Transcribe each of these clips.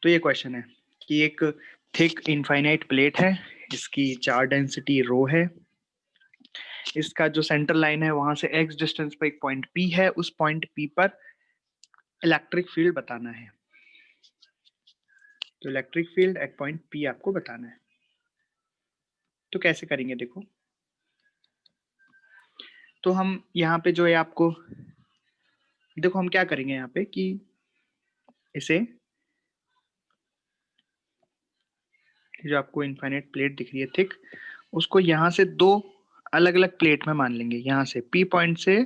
तो ये क्वेश्चन है कि एक थिक इनफाइनाइट प्लेट है, इसकी चार्ज डेंसिटी रो है, इसका जो सेंटर लाइन है वहां से x डिस्टेंस पर एक पॉइंट P है, उस पॉइंट P पर इलेक्ट्रिक फील्ड बताना है। तो electric field at point P आपको बताना है। तो कैसे करेंगे देखो, तो हम यहाँ पे जो है आपको देखो हम क्या करेंगे यहाँ पे कि इसे जो आपको इनफाइनाइट प्लेट दिख रही है थिक, उसको यहाँ से दो अलग अलग प्लेट में मान लेंगे। यहाँ से P पॉइंट से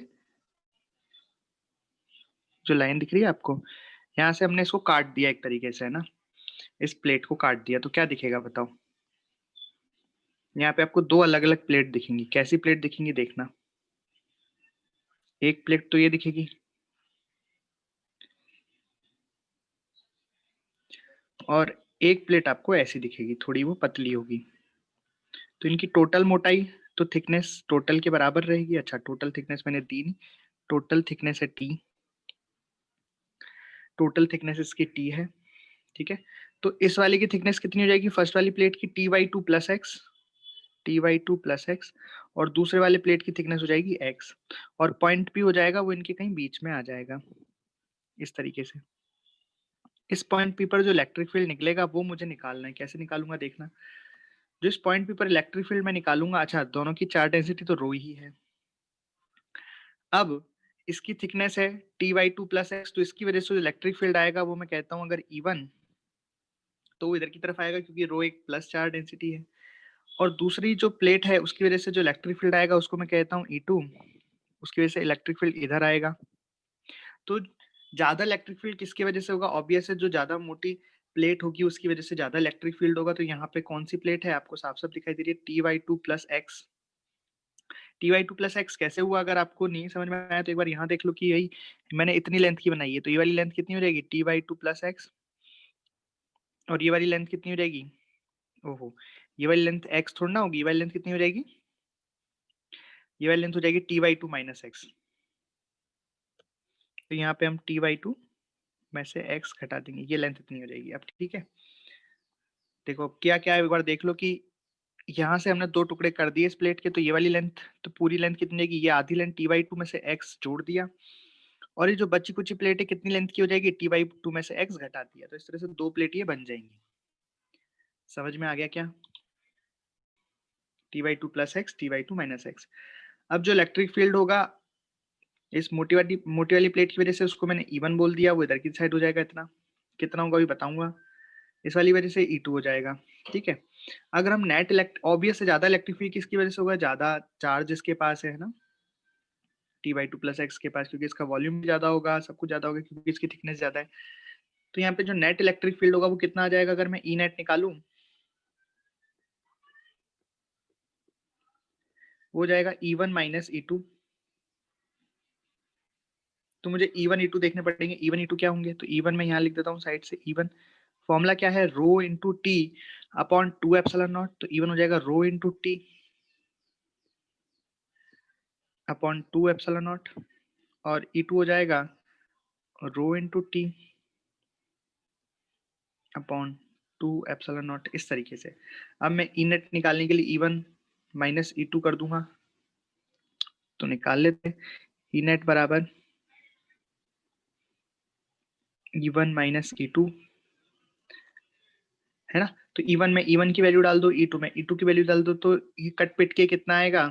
जो लाइन दिख रही है आपको, यहाँ से हमने इसको काट दिया एक तरीके से, है ना, इस प्लेट को काट दिया। तो क्या दिखेगा बताओ, यहाँ पे आपको दो अलग अलग प्लेट दिखेंगी। कैसी प्लेट दिखेंगी देखना, एक प्लेट तो ये दिखेगी और एक प्लेट आपको ऐसी दिखेगी, थोड़ी वो पतली होगी। तो इनकी टोटल मोटाई तो थिकनेस टोटल के बराबर रहेगी। अच्छा, टोटल थिकनेस मैंने दी नहीं, टोटल थिकनेस है T, टोटल थिकनेस इसकी T है, ठीक है। तो इस वाले की थिकनेस कितनी हो जाएगी, फर्स्ट वाली प्लेट की T/2 + x, T/2 + x, और दूसरे वाले प्लेट की थिकनेस हो जाएगी x, और पॉइंट P हो जाएगा वो इनके कहीं बीच में आ जाएगा इस तरीके से। इस पॉइंट P पर जो इलेक्ट्रिक फील्ड निकलेगा वो मुझे निकालना है। कैसे निकालूंगा देखना, जो इस पॉइंट P पर इलेक्ट्रिक फील्ड मैं निकालूंगा, अच्छा दोनों की चार्ज डेंसिटी तो रो ही है। अब इसकी थिकनेस है T/2 + x, तो इसकी वजह से जो इलेक्ट्रिक फील्ड आएगा वो मैं कहता हूँ अगर E1, तो वो इधर की तरफ आएगा क्योंकि रो एक प्लस चार्ज डेंसिटी है। और दूसरी जो प्लेट है उसकी वजह से जो इलेक्ट्रिक फील्ड आएगा उसको मैं कहता हूँ E2, उसकी वजह से इलेक्ट्रिक फील्ड इधर आएगा। तो ज्यादा इलेक्ट्रिक फील्ड किसकी वजह से होगा, ऑब्वियस है जो ज्यादा मोटी प्लेट होगी उसकी वजह से ज्यादा इलेक्ट्रिक फील्ड होगा। तो यहाँ पे कौन सी प्लेट है आपको साफ साफ दिखाई दे रही है, T/2 + x। T/2 + x कैसे हुआ, अगर आपको नहीं समझ में आया तो एक बार यहाँ देख लो कि यही मैंने इतनी लेंथ की बनाई है, तो ये वाली लेंथ कितनी हो जाएगी T/2 + x, और ये वाली लेंथ कितनी हो जाएगी, ओहो ये वाली लेंथ x थोड़ी ना होगी, ये वाली लेंथ कितनी हो जाएगी, ये वाली लेंथ हो जाएगी T/2 - x। तो यहाँ पे हम T/2 में से x घटा देंगे, ये लेंथ इतनी हो जाएगी। अब ठीक है, देखो क्या क्या है एक बार देख लो कि यहाँ से हमने दो टुकड़े कर दिए इस प्लेट के, तो ये वाली लेंथ, तो पूरी लेंथ कितनी रहेगी, ये आधी लेंथ T/2 में से x जोड़ दिया, और ये जो बची कुची प्लेट है कितनी लेंथ की हो जाएगी, T/2 में से x घटा दिया। तो इस तरह से दो प्लेट ये बन जाएंगी। समझ में आ गया क्या, T/2 + x, T/2 - x। अब जो इलेक्ट्रिक फील्ड होगा इस मोटी वाली प्लेट की वजह से, उसको मैंने E1 बोल दिया, वो इधर की साइड हो जाएगा, इतना कितना होगा अभी बताऊंगा। इस वाली वजह से E2 हो जाएगा, ठीक है। अगर हम नेट ऑब्वियस से ज्यादा इलेक्ट्रिक फील्ड किसकी वजह से होगा, ज्यादा चार्ज इसके पास है ना, T/2 + x के पास, क्योंकि इसका वॉल्यूम भी ज्यादा होगा, सब कुछ ज्यादा होगा क्योंकि इसकी थिकनेस ज्यादा है। तो यहाँ पे जो नेट इलेक्ट्रिक फील्ड होगा वो कितना आ जाएगा, अगर मैं E नेट निकालूं वो हो जाएगा E1 - E2। तो मुझे E1 E2 देखने पड़ेंगे, E1 E2 क्या होंगे, तो E1 मैं यहाँ लिख देता हूँ साइड से। E1 फॉर्मूला क्या है, rho into t upon 2 epsilon naught. तो E1 हो जाएगा rho into t upon 2 epsilon naught, और E2 हो जाएगा rho into t upon 2 epsilon naught, इस तरीके से। अब मैं ई नेट निकालने के लिए E1 - E2 कर दूंगा, तो निकाल लेते। ई नेट बराबर E1 - E2 है ना। तो E1 में E1 की वैल्यू डाल दो, E2 में E2 की वैल्यू डाल दो, तो ये कट पिट के कितना आएगा,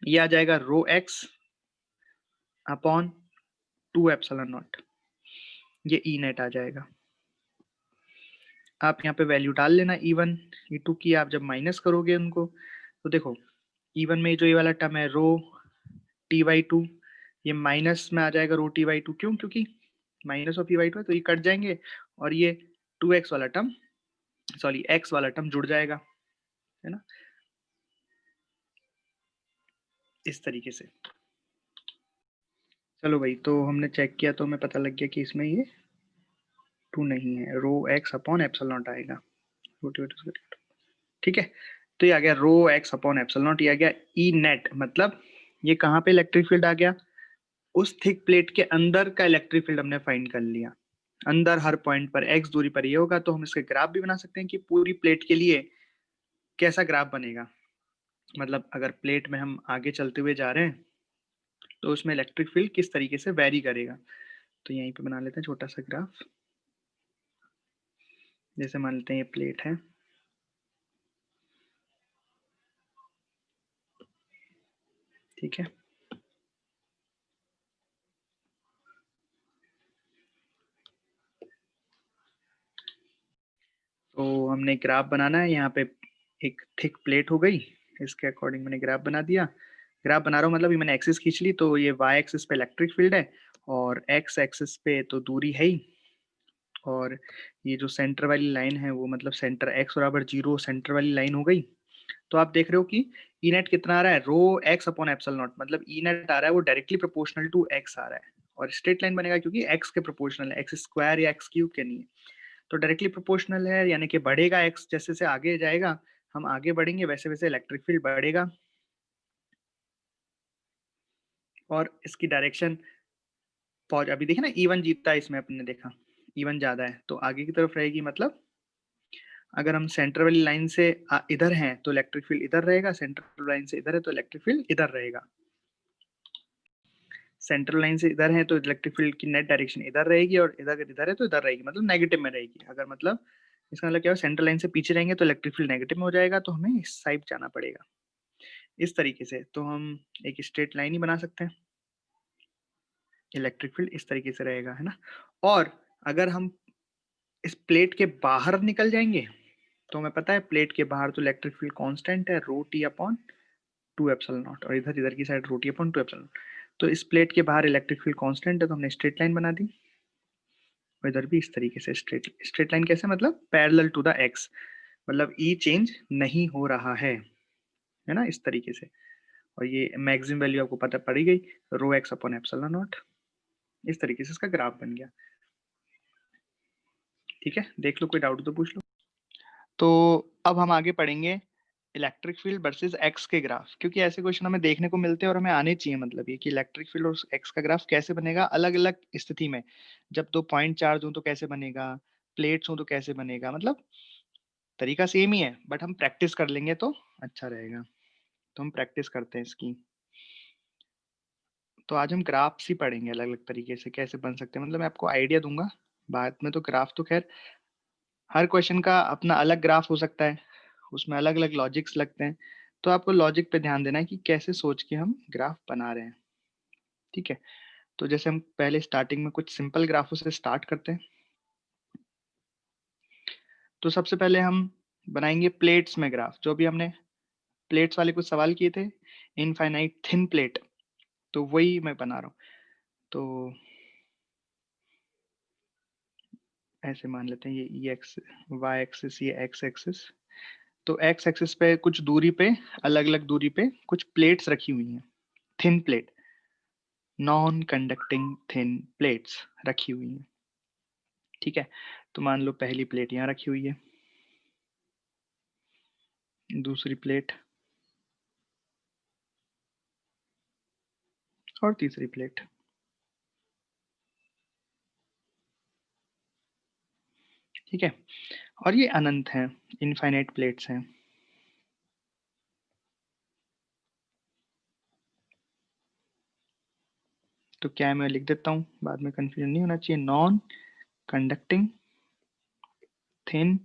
ये आ जाएगा रो एक्स अपॉन 2 एप्सिलॉन नॉट, ये ई नेट आ जाएगा। आप यहाँ पे वैल्यू डाल लेना E1 E2 की, आप जब माइनस करोगे उनको तो देखो E1 में जो ये वाला टर्म है रो T/2, ये माइनस में आ जाएगा रो T/2, क्यों, क्योंकि माइनस ऑफ T/2 है तो ये कट जाएंगे, और ये 2x वाला टर्म, सॉरी x वाला टर्म जुड़ जाएगा, है ना, इस तरीके से। चलो भाई, तो हमने चेक किया तो हमें पता लग गया कि इसमें ये 2 नहीं है, रो x अपॉन एप्सिलॉन नॉट आएगा, ठीक है। तो ये आ गया रो x अपॉन एप्सिलॉन नॉट, ये आ गया ई नेट, मतलब ये कहाँ पे इलेक्ट्रिक फील्ड आ गया, उस थिक प्लेट के अंदर का इलेक्ट्रिक फील्ड हमने फाइंड कर लिया। अंदर हर पॉइंट पर x दूरी पर ये होगा, तो हम इसके ग्राफ भी बना सकते हैं कि पूरी प्लेट के लिए कैसा ग्राफ बनेगा। मतलब अगर प्लेट में हम आगे चलते हुए जा रहे हैं तो उसमें इलेक्ट्रिक फील्ड किस तरीके से वेरी करेगा। तो यहीं पे बना लेते हैं छोटा सा ग्राफ। जैसे मान लेते हैं ये प्लेट है, ठीक है। तो हमने ग्राफ बनाना है, यहाँ पे एक थिक प्लेट हो गई, इसके अकॉर्डिंग मैंने ग्राफ बना दिया। ग्राफ बना रहा हूँ मतलब ये मैंने एक्सिस खींच ली, तो ये y एक्सिस पे इलेक्ट्रिक फील्ड है और x एक्सिस पे तो दूरी है ही, और ये जो सेंटर वाली लाइन है वो मतलब सेंटर x बराबर 0 सेंटर वाली लाइन हो गई। तो आप देख रहे हो कि ई नेट कितना आ रहा है, रो एक्स अपॉन एप्सिलॉन नॉट, मतलब ई नेट आ रहा है वो डायरेक्टली प्रोपोर्शनल टू एक्स आ रहा है, और स्ट्रेट लाइन बनेगा क्योंकि एक्स के प्रोपोर्शनल है, एक्स स्क्वायर या एक्स क्यूब के नहीं है, तो डायरेक्टली प्रोपोर्शनल है, यानी कि बढ़ेगा एक्स जैसे जैसे आगे जाएगा, हम आगे बढ़ेंगे वैसे वैसे इलेक्ट्रिक फील्ड बढ़ेगा, और इसकी डायरेक्शन अभी देखिए ना E1 जीतता है इसमें, अपने देखा E1 ज्यादा है तो आगे की तरफ रहेगी, मतलब अगर हम सेंटर वाली लाइन से इधर हैं तो इलेक्ट्रिक फील्ड इधर रहेगा, सेंट्रल लाइन से इधर है तो इलेक्ट्रिक फील्ड इधर रहेगा, सेंट्रल लाइन से इधर है तो इलेक्ट्रिक फील्ड की नेट डायरेक्शन इधर रहेगी, और इधर अगर इधर है तो इधर रहेगी, मतलब नेगेटिव में रहेगी। अगर मतलब इसका मतलब क्या है, सेंट्रल लाइन से पीछे रहेंगे तो इलेक्ट्रिक फील्ड नेगेटिव में हो जाएगा, तो हमें इस साइड जाना पड़ेगा इस तरीके से। तो हम एक स्ट्रेट लाइन ही बना सकते हैं, इलेक्ट्रिक फील्ड इस तरीके से रहेगा, है ना। और अगर हम इस प्लेट के बाहर निकल जाएंगे तो हमें पता है प्लेट के बाहर तो इलेक्ट्रिक फील्ड कांस्टेंट है, rho T upon 2 epsilon naught, और इधर इधर की side rho T upon 2 epsilon. तो इस प्लेट के बाहर इलेक्ट्रिक फील्ड कांस्टेंट है, तो हमने स्ट्रेट लाइन बना दी, और इधर भी इस तरीके से स्ट्रेट लाइन कैसे, मतलब पैरेलल टू द एक्स, मतलब ई चेंज नहीं हो रहा है ना, इस तरीके से। और ये मैक्सिमम वैल्यू आपको पता पड़ी गई, रो एक्स अपॉन एप्सिलॉन नॉट, इस तरीके से इसका ग्राफ बन गया। ठीक है, देख लो, कोई डाउट तो पूछ लो। तो अब हम आगे पढ़ेंगे इलेक्ट्रिक फील्ड वर्सेस एक्स के ग्राफ, क्योंकि ऐसे क्वेश्चन हमें देखने को मिलते हैं और हमें आने चाहिए, मतलब ये कि इलेक्ट्रिक फील्ड और एक्स का ग्राफ कैसे बनेगा अलग अलग स्थिति में, जब दो पॉइंट चार्ज हो तो कैसे बनेगा, प्लेट्स हो तो कैसे बनेगा, मतलब तरीका सेम ही है, बट हम प्रैक्टिस कर लेंगे तो अच्छा रहेगा। तो हम प्रैक्टिस करते हैं इसकी। तो आज हम ग्राफ्स ही पढ़ेंगे अलग अलग तरीके से कैसे बन सकते हैं, मतलब मैं आपको आइडिया दूंगा बाद में। तो ग्राफ तो खैर हर क्वेश्चन का अपना अलग ग्राफ हो सकता है, उसमें अलग अलग लॉजिक्स लगते हैं, तो आपको लॉजिक पे ध्यान देना है कि कैसे सोच के हम ग्राफ बना रहे हैं। ठीक है, तो जैसे हम पहले स्टार्टिंग में कुछ सिंपल ग्राफों से स्टार्ट करते हैं। तो सबसे पहले हम बनाएंगे प्लेट्स में ग्राफ, जो भी हमने प्लेट्स वाले कुछ सवाल किए थे, इनफाइनाइट थिन प्लेट, तो वही मैं बना रहा हूँ। तो ऐसे मान लेते हैं ये ई एक्स वाई एक्सिस, ये एक्स एक्सिस, तो एक्स एक्सिस पे कुछ दूरी पे, अलग अलग दूरी पे कुछ प्लेट्स रखी हुई हैं, thin plate, non conducting thin plates रखी हुई हैं। ठीक है, तो मान लो पहली प्लेट यहाँ रखी हुई है, दूसरी प्लेट, और तीसरी प्लेट। ठीक है, और ये अनंत है, इनफाइनाइट प्लेट्स हैं। तो क्या है, मैं लिख देता हूँ, बाद में कंफ्यूजन नहीं होना चाहिए, non conducting thin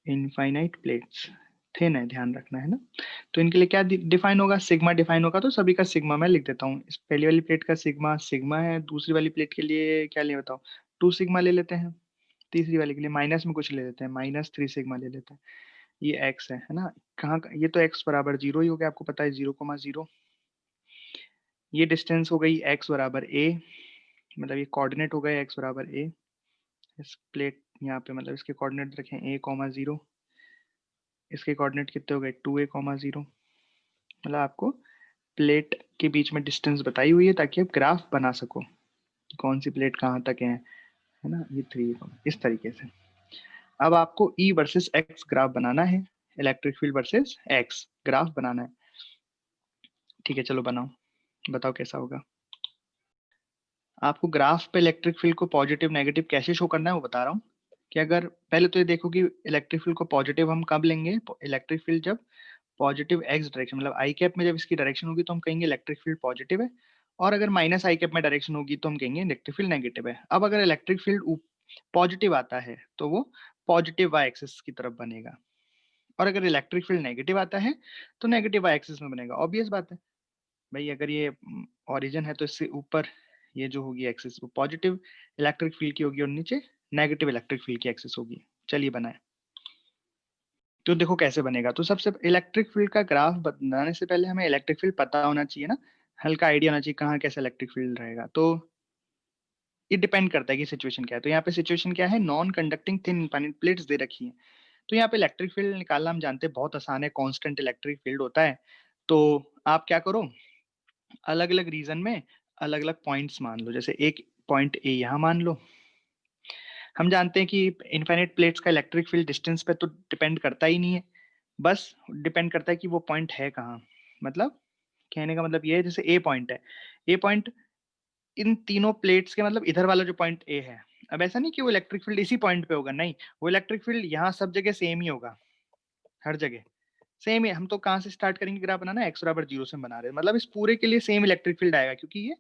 infinite plates, thin है, ध्यान रखना है ना। तो इनके लिए क्या डिफाइन होगा, सिग्मा डिफाइन होगा, तो सभी का सिग्मा मैं लिख देता हूँ। इस पहली वाली प्लेट का सिग्मा सिग्मा है, दूसरी वाली प्लेट के लिए क्या ले बताओ, 2 सिग्मा ले लेते हैं, तीसरी वाले के लिए माइनस में कुछ ले लेते हैं, -3 सिग्मा ले लेते हैं। ये एक्स है ना, कहाँ ये तो एक्स बराबर 0 ही हो गया, आपको पता है 0,0। ये डिस्टेंस हो गई एक्स बराबर ए, मतलब ये कोऑर्डिनेट हो गए एक्स बराबर ए, इस प्लेट यहाँ पे मतलब इसके कोऑर्डिनेट रखें a,0, इसके कोऑर्डिनेट कितने हो गए 2a,0, मतलब आपको प्लेट के बीच में डिस्टेंस बताई हुई है ताकि आप ग्राफ बना सको कि कौन सी प्लेट कहाँ तक है ना, ये 3 इस तरीके से। अब आपको ई वर्सेस एक्स ग्राफ बनाना है, electric field versus x graph बनाना है। ठीक है, चलो बनाओ, बताओ कैसा होगा। आपको ग्राफ पे इलेक्ट्रिक फील्ड को पॉजिटिव नेगेटिव कैसे शो करना है वो बता रहा हूँ। कि अगर पहले तो ये देखो कि इलेक्ट्रिक फील्ड को पॉजिटिव हम कब लेंगे, इलेक्ट्रिक फील्ड जब पॉजिटिव एक्स डायरेक्शन मतलब आई कैप में जब इसकी डायरेक्शन होगी तो हम कहेंगे इलेक्ट्रिक फील्ड पॉजिटिव है, और अगर माइनस आई कैप में डायरेक्शन होगी तो हम कहेंगे इलेक्ट्रिक फील्ड नेगेटिव है। अब अगर इलेक्ट्रिक फील्ड पॉजिटिव आता है तो वो पॉजिटिव वाई एक्सिस की तरफ बनेगा, और अगर इलेक्ट्रिक फील्ड नेगेटिव आता है तो नेगेटिव वाई एक्सिस में बनेगा। ऑब्वियस बात है भाई, अगर ये ओरिजिन है तो इससे ऊपर ये जो होगी एक्सिस वो पॉजिटिव इलेक्ट्रिक फील्ड की होगी और नीचे नेगेटिव इलेक्ट्रिक फील्ड की एक्सिस होगी। चलिए बनाए, तो देखो कैसे बनेगा। तो सबसे इलेक्ट्रिक फील्ड का ग्राफ बनाने से पहले हमें इलेक्ट्रिक फील्ड पता होना चाहिए ना, हल्का आइडिया होना चाहिए कहाँ कैसे इलेक्ट्रिक फील्ड रहेगा। तो ये डिपेंड करता है कि सिचुएशन क्या है। तो यहाँ पे सिचुएशन क्या है, non conducting thin infinite plates दे रखी है। तो यहाँ पे इलेक्ट्रिक फील्ड निकालना हम जानते हैं बहुत आसान है, कांस्टेंट इलेक्ट्रिक फील्ड होता है। तो आप क्या करो, अलग अलग रीजन में अलग अलग पॉइंट्स मान लो, जैसे एक पॉइंट ए यहाँ मान लो। हम जानते हैं कि इनफाइनाइट प्लेट्स का इलेक्ट्रिक फील्ड डिस्टेंस पे तो डिपेंड करता ही नहीं है, बस डिपेंड करता है कि वो पॉइंट है कहाँ। मतलब कहने का मतलब ये है, जैसे ए पॉइंट है, ए पॉइंट इन तीनों प्लेट्स के मतलब इधर वाला जो पॉइंट ए है। अब ऐसा नहीं कि वो इलेक्ट्रिक फील्ड इसी पॉइंट पे होगा, नहीं, वो इलेक्ट्रिक फील्ड यहाँ सब जगह सेम ही होगा, हर जगह सेम है। हम तो कहाँ से स्टार्ट करेंगे ग्राफ बनाना, एक्स बराबर 0 से बना रहे हैं, मतलब इस पूरे के लिए सेम इलेक्ट्रिक फील्ड आएगा क्योंकि ये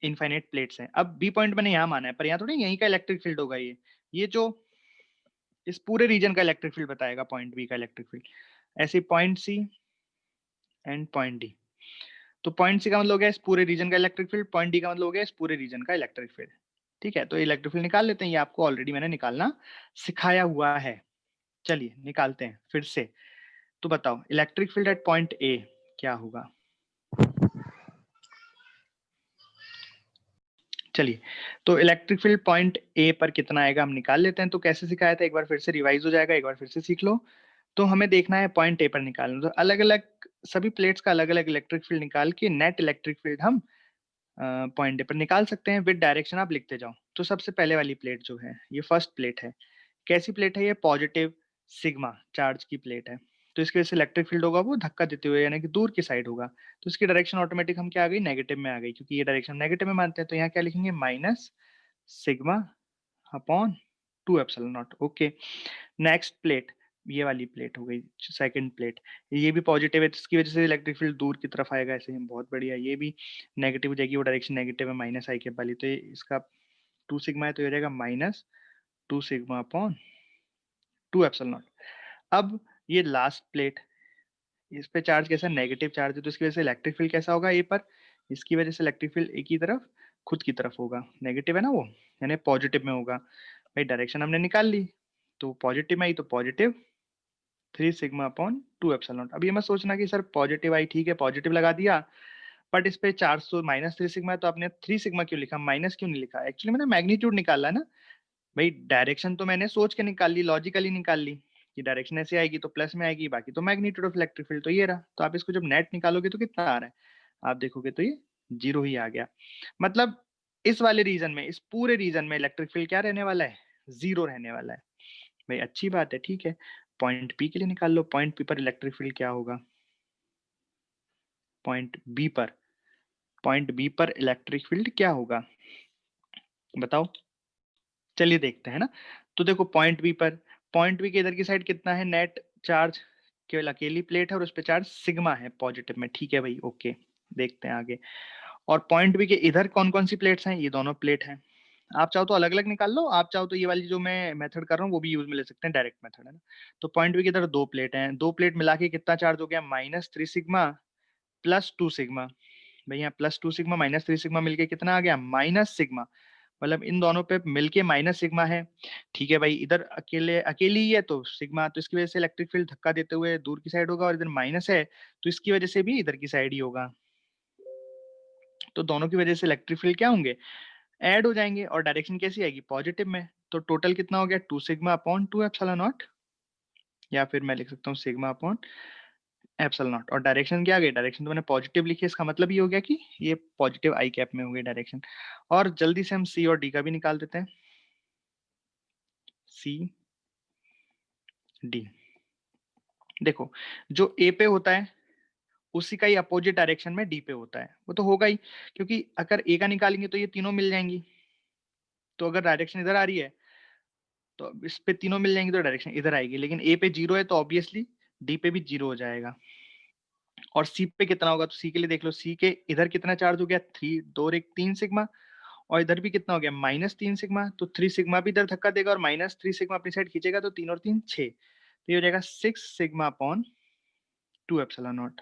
इनफाइनाइट प्लेट्स हैं। अब बी पॉइंट मैंने यहाँ माना है, पर यहाँ थोड़ी यहीं का इलेक्ट्रिक फील्ड होगा, ये जो इस पूरे रीजन का इलेक्ट्रिक फील्ड बताएगा पॉइंट बी का इलेक्ट्रिक फील्ड। ऐसे point C and point D, तो पॉइंट सी का मतलब हो गया इस पूरे रीजन का इलेक्ट्रिक फील्ड, पॉइंट डी का मतलब हो गया इस पूरे रीजन का इलेक्ट्रिक फील्ड। ठीक है, तो इलेक्ट्रिक फील्ड निकाल लेते हैं, ये आपको ऑलरेडी मैंने निकालना सिखाया हुआ है। चलिए निकालते हैं फिर से। तो बताओ electric field at point A क्या होगा। चलिए, तो इलेक्ट्रिक फील्ड पॉइंट ए पर कितना आएगा हम निकाल लेते हैं। तो कैसे सिखाया था एक बार फिर से रिवाइज हो जाएगा, एक बार फिर से सीख लो। तो हमें देखना है पॉइंट ए पर निकालना, तो अलग अलग सभी प्लेट्स का अलग अलग इलेक्ट्रिक फील्ड निकाल के नेट इलेक्ट्रिक फील्ड हम पॉइंट ए पर निकाल सकते हैं। विद डायरेक्शन आप लिखते जाओ। तो सबसे पहले वाली प्लेट जो है ये फर्स्ट प्लेट है, कैसी प्लेट है ये, पॉजिटिव सिग्मा चार्ज की प्लेट है। तो इसकी वजह से इलेक्ट्रिक फील्ड होगा वो धक्का देते हुए यानी कि दूर की साइड होगा। तो इसकी डायरेक्शन ऑटोमेटिक हम क्या आ गई, नेगेटिव में आ गई, क्योंकि ये डायरेक्शन नेगेटिव में मानते हैं। तो यहाँ क्या लिखेंगे, minus sigma upon 2 epsilon not. Okay, next plate, ये वाली प्लेट हो गई सेकंड प्लेट, ये भी पॉजिटिव है, इसकी वजह से इलेक्ट्रिक फील्ड दूर की तरफ आएगा, ऐसे ही बहुत बढ़िया। ये भी नेगेटिव हो जाएगी, वो डायरेक्शन नेगेटिव है माइनस आई के वाली, तो ये इसका 2 सिग्मा है तो ये हो जाएगा minus 2 sigma upon 2 epsilon not. अब ये लास्ट प्लेट, इस पे चार्ज कैसा, नेगेटिव चार्ज है, तो इसकी वजह से इलेक्ट्रिक फील्ड कैसा होगा ए पर, इसकी वजह से इलेक्ट्रिक फील्ड ए की तरफ खुद की तरफ होगा, नेगेटिव है ना वो, यानी पॉजिटिव में होगा। भाई डायरेक्शन हमने निकाल ली, तो पॉजिटिव में आई तो positive 3 sigma upon 2 epsilon not. अब ये मत सोचना कि सर पॉजिटिव आई, ठीक है पॉजिटिव लगा दिया, बट इस पे चार्ज तो माइनस 3 सिग्मा है, तो आपने 3 सिग्मा क्यों लिखा, माइनस क्यों नहीं लिखा। एक्चुअली मैंने मैग्नीट्यूड निकाला है ना भाई, डायरेक्शन तो मैंने सोच के निकाल ली, लॉजिकली निकाल ली कि डायरेक्शन ऐसे आएगी तो प्लस में आएगी, बाकी तो मैग्नीट्यूड ऑफ इलेक्ट्रिक फील्ड तो ये रहा। तो आप इसको जब नेट निकालोगे तो कितना आ रहा है, आप देखोगे तो ये 0 ही आ गया। मतलब इस वाले रीजन में, इस पूरे रीजन में इलेक्ट्रिक फील्ड क्या रहने वाला है, 0 रहने वाला है। भाई अच्छी बात है, ठीक है। पॉइंट पी के लिए निकाल लो, पॉइंट पी पर इलेक्ट्रिक फील्ड क्या होगा, पॉइंट बी पर, पॉइंट बी पर इलेक्ट्रिक फील्ड क्या होगा बताओ। चलिए देखते हैं ना। तो देखो पॉइंट बी पर, पॉइंट बी के इधर की साइड कितना है, नेट चार्ज केवल अकेली प्लेट है और उस पर चार्ज सिग्मा है पॉजिटिव में, ठीक है भाई ओके। देखते हैं आगे। और पॉइंट बी के इधर कौन कौन सी प्लेट्स हैं, ये दोनों प्लेट हैं। आप चाहो तो अलग अलग निकाल लो, आप चाहो तो ये वाली जो मैं मेथड कर रहा हूँ वो भी यूज में ले सकते हैं, डायरेक्ट मेथड है ना। तो पॉइंट बी के इधर दो प्लेट हैं, दो प्लेट मिला के कितना चार्ज हो गया, -3 सिग्मा प्लस 2 सिग्मा। भैया +2 सिग्मा -3 सिग्मा मिलके कितना आ गया, माइनस सिग्मा। मतलब इन दोनों पे मिलके माइनस सिग्मा है। ठीक है भाई, इधर अकेले अकेली ही है तो सिग्मा, तो इसकी वजह से इलेक्ट्रिक फील्ड धक्का देते हुए दूर की साइड होगा, और इधर माइनस है तो इसकी वजह से भी इधर की साइड ही होगा। तो दोनों की वजह से इलेक्ट्रिक फील्ड क्या होंगे, ऐड हो जाएंगे, और डायरेक्शन कैसी आएगी, पॉजिटिव में। तो टोटल कितना हो गया, 2 सिग्मा अपॉन 2 एप्सिलॉन नॉट, या फिर मैं लिख सकता हूँ सिग्मा अपॉन एप्सिलॉन नॉट। और डायरेक्शन क्या आ गई, डायरेक्शन तो मैंने पॉजिटिव लिखी है, इसका मतलब ये हो गया कि ये पॉजिटिव आई कैप में हो गई डायरेक्शन। और जल्दी से हम सी और डी का भी निकाल देते हैं, सी डी। देखो जो ए पे होता है उसी का ही अपोजिट डायरेक्शन में डी पे होता है, वो तो होगा ही, क्योंकि अगर ए का निकालेंगे तो ये तीनों मिल जाएंगी, तो अगर डायरेक्शन इधर आ रही है तो इस पे तीनों मिल जाएंगी तो डायरेक्शन इधर आएगी, लेकिन ए पे 0 है तो ऑब्वियसली डी पे भी 0 हो जाएगा। और सी पे कितना होगा, तो सी के लिए देख लो, सी के इधर कितना चार्ज हो गया, 3, 2 और 1 3 सिग्मा, और इधर भी कितना हो गया -3 सिग्मा, तो 3 सिग्मा भी इधर धक्का देगा और -3 सिग्मा अपनी साइड खींचेगा, तो 3 और 3 6, तो ये हो जाएगा 6 सिग्मा अपॉन 2 एप्सिलॉन नॉट,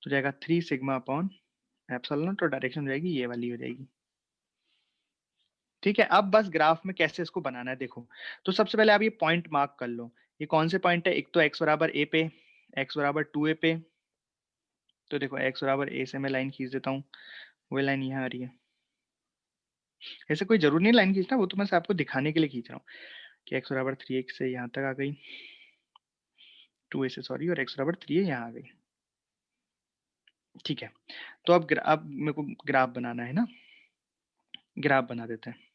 तो जाएगा 3 सिग्मा अपॉन एप्सिलॉन नॉट, और डायरेक्शन हो जाएगी ये वाली हो जाएगी। ठीक है, अब बस ग्राफ में कैसे इसको बनाना है देखो। तो सबसे पहले आप ये पॉइंट मार्क कर लो, ये कौन से पॉइंट है, एक तो x बराबर a पे, x बराबर 2a पे, तो देखो x बराबर a से मैं लाइन खींच देता हूँ, वो लाइन यहाँ आ रही है। ऐसे कोई जरूरी नहीं लाइन खींचना, वो तो मैं आपको दिखाने के लिए खींच रहा हूँ कि x बराबर 3x से यहाँ तक आ गई, 2a से सॉरी, और x बराबर 3a यहाँ आ गई। ठीक है, तो अब मेरे को ग्राफ बनाना है ना, ग्राफ बना देते हैं।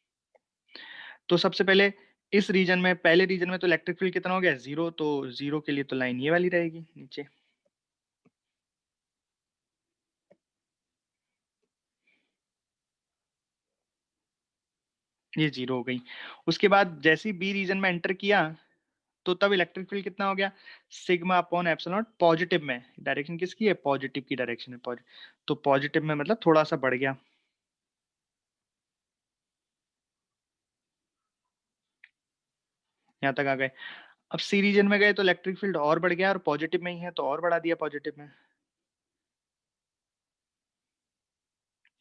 तो सबसे पहले इस रीजन में, पहले रीजन में तो इलेक्ट्रिक फील्ड कितना हो गया 0, तो 0 के लिए तो लाइन ये वाली रहेगी नीचे, ये 0 हो गई। उसके बाद जैसे ही बी रीजन में एंटर किया तो तब इलेक्ट्रिक फील्ड कितना हो गया, sigma upon epsilon not, positive में, डायरेक्शन किसकी है, पॉजिटिव की डायरेक्शन है, तो पॉजिटिव में मतलब थोड़ा सा बढ़ गया, यहाँ तक आ गए। अब सी रीजन में गए तो इलेक्ट्रिक फील्ड और बढ़ गया, और पॉजिटिव में ही है तो और बढ़ा दिया पॉजिटिव में,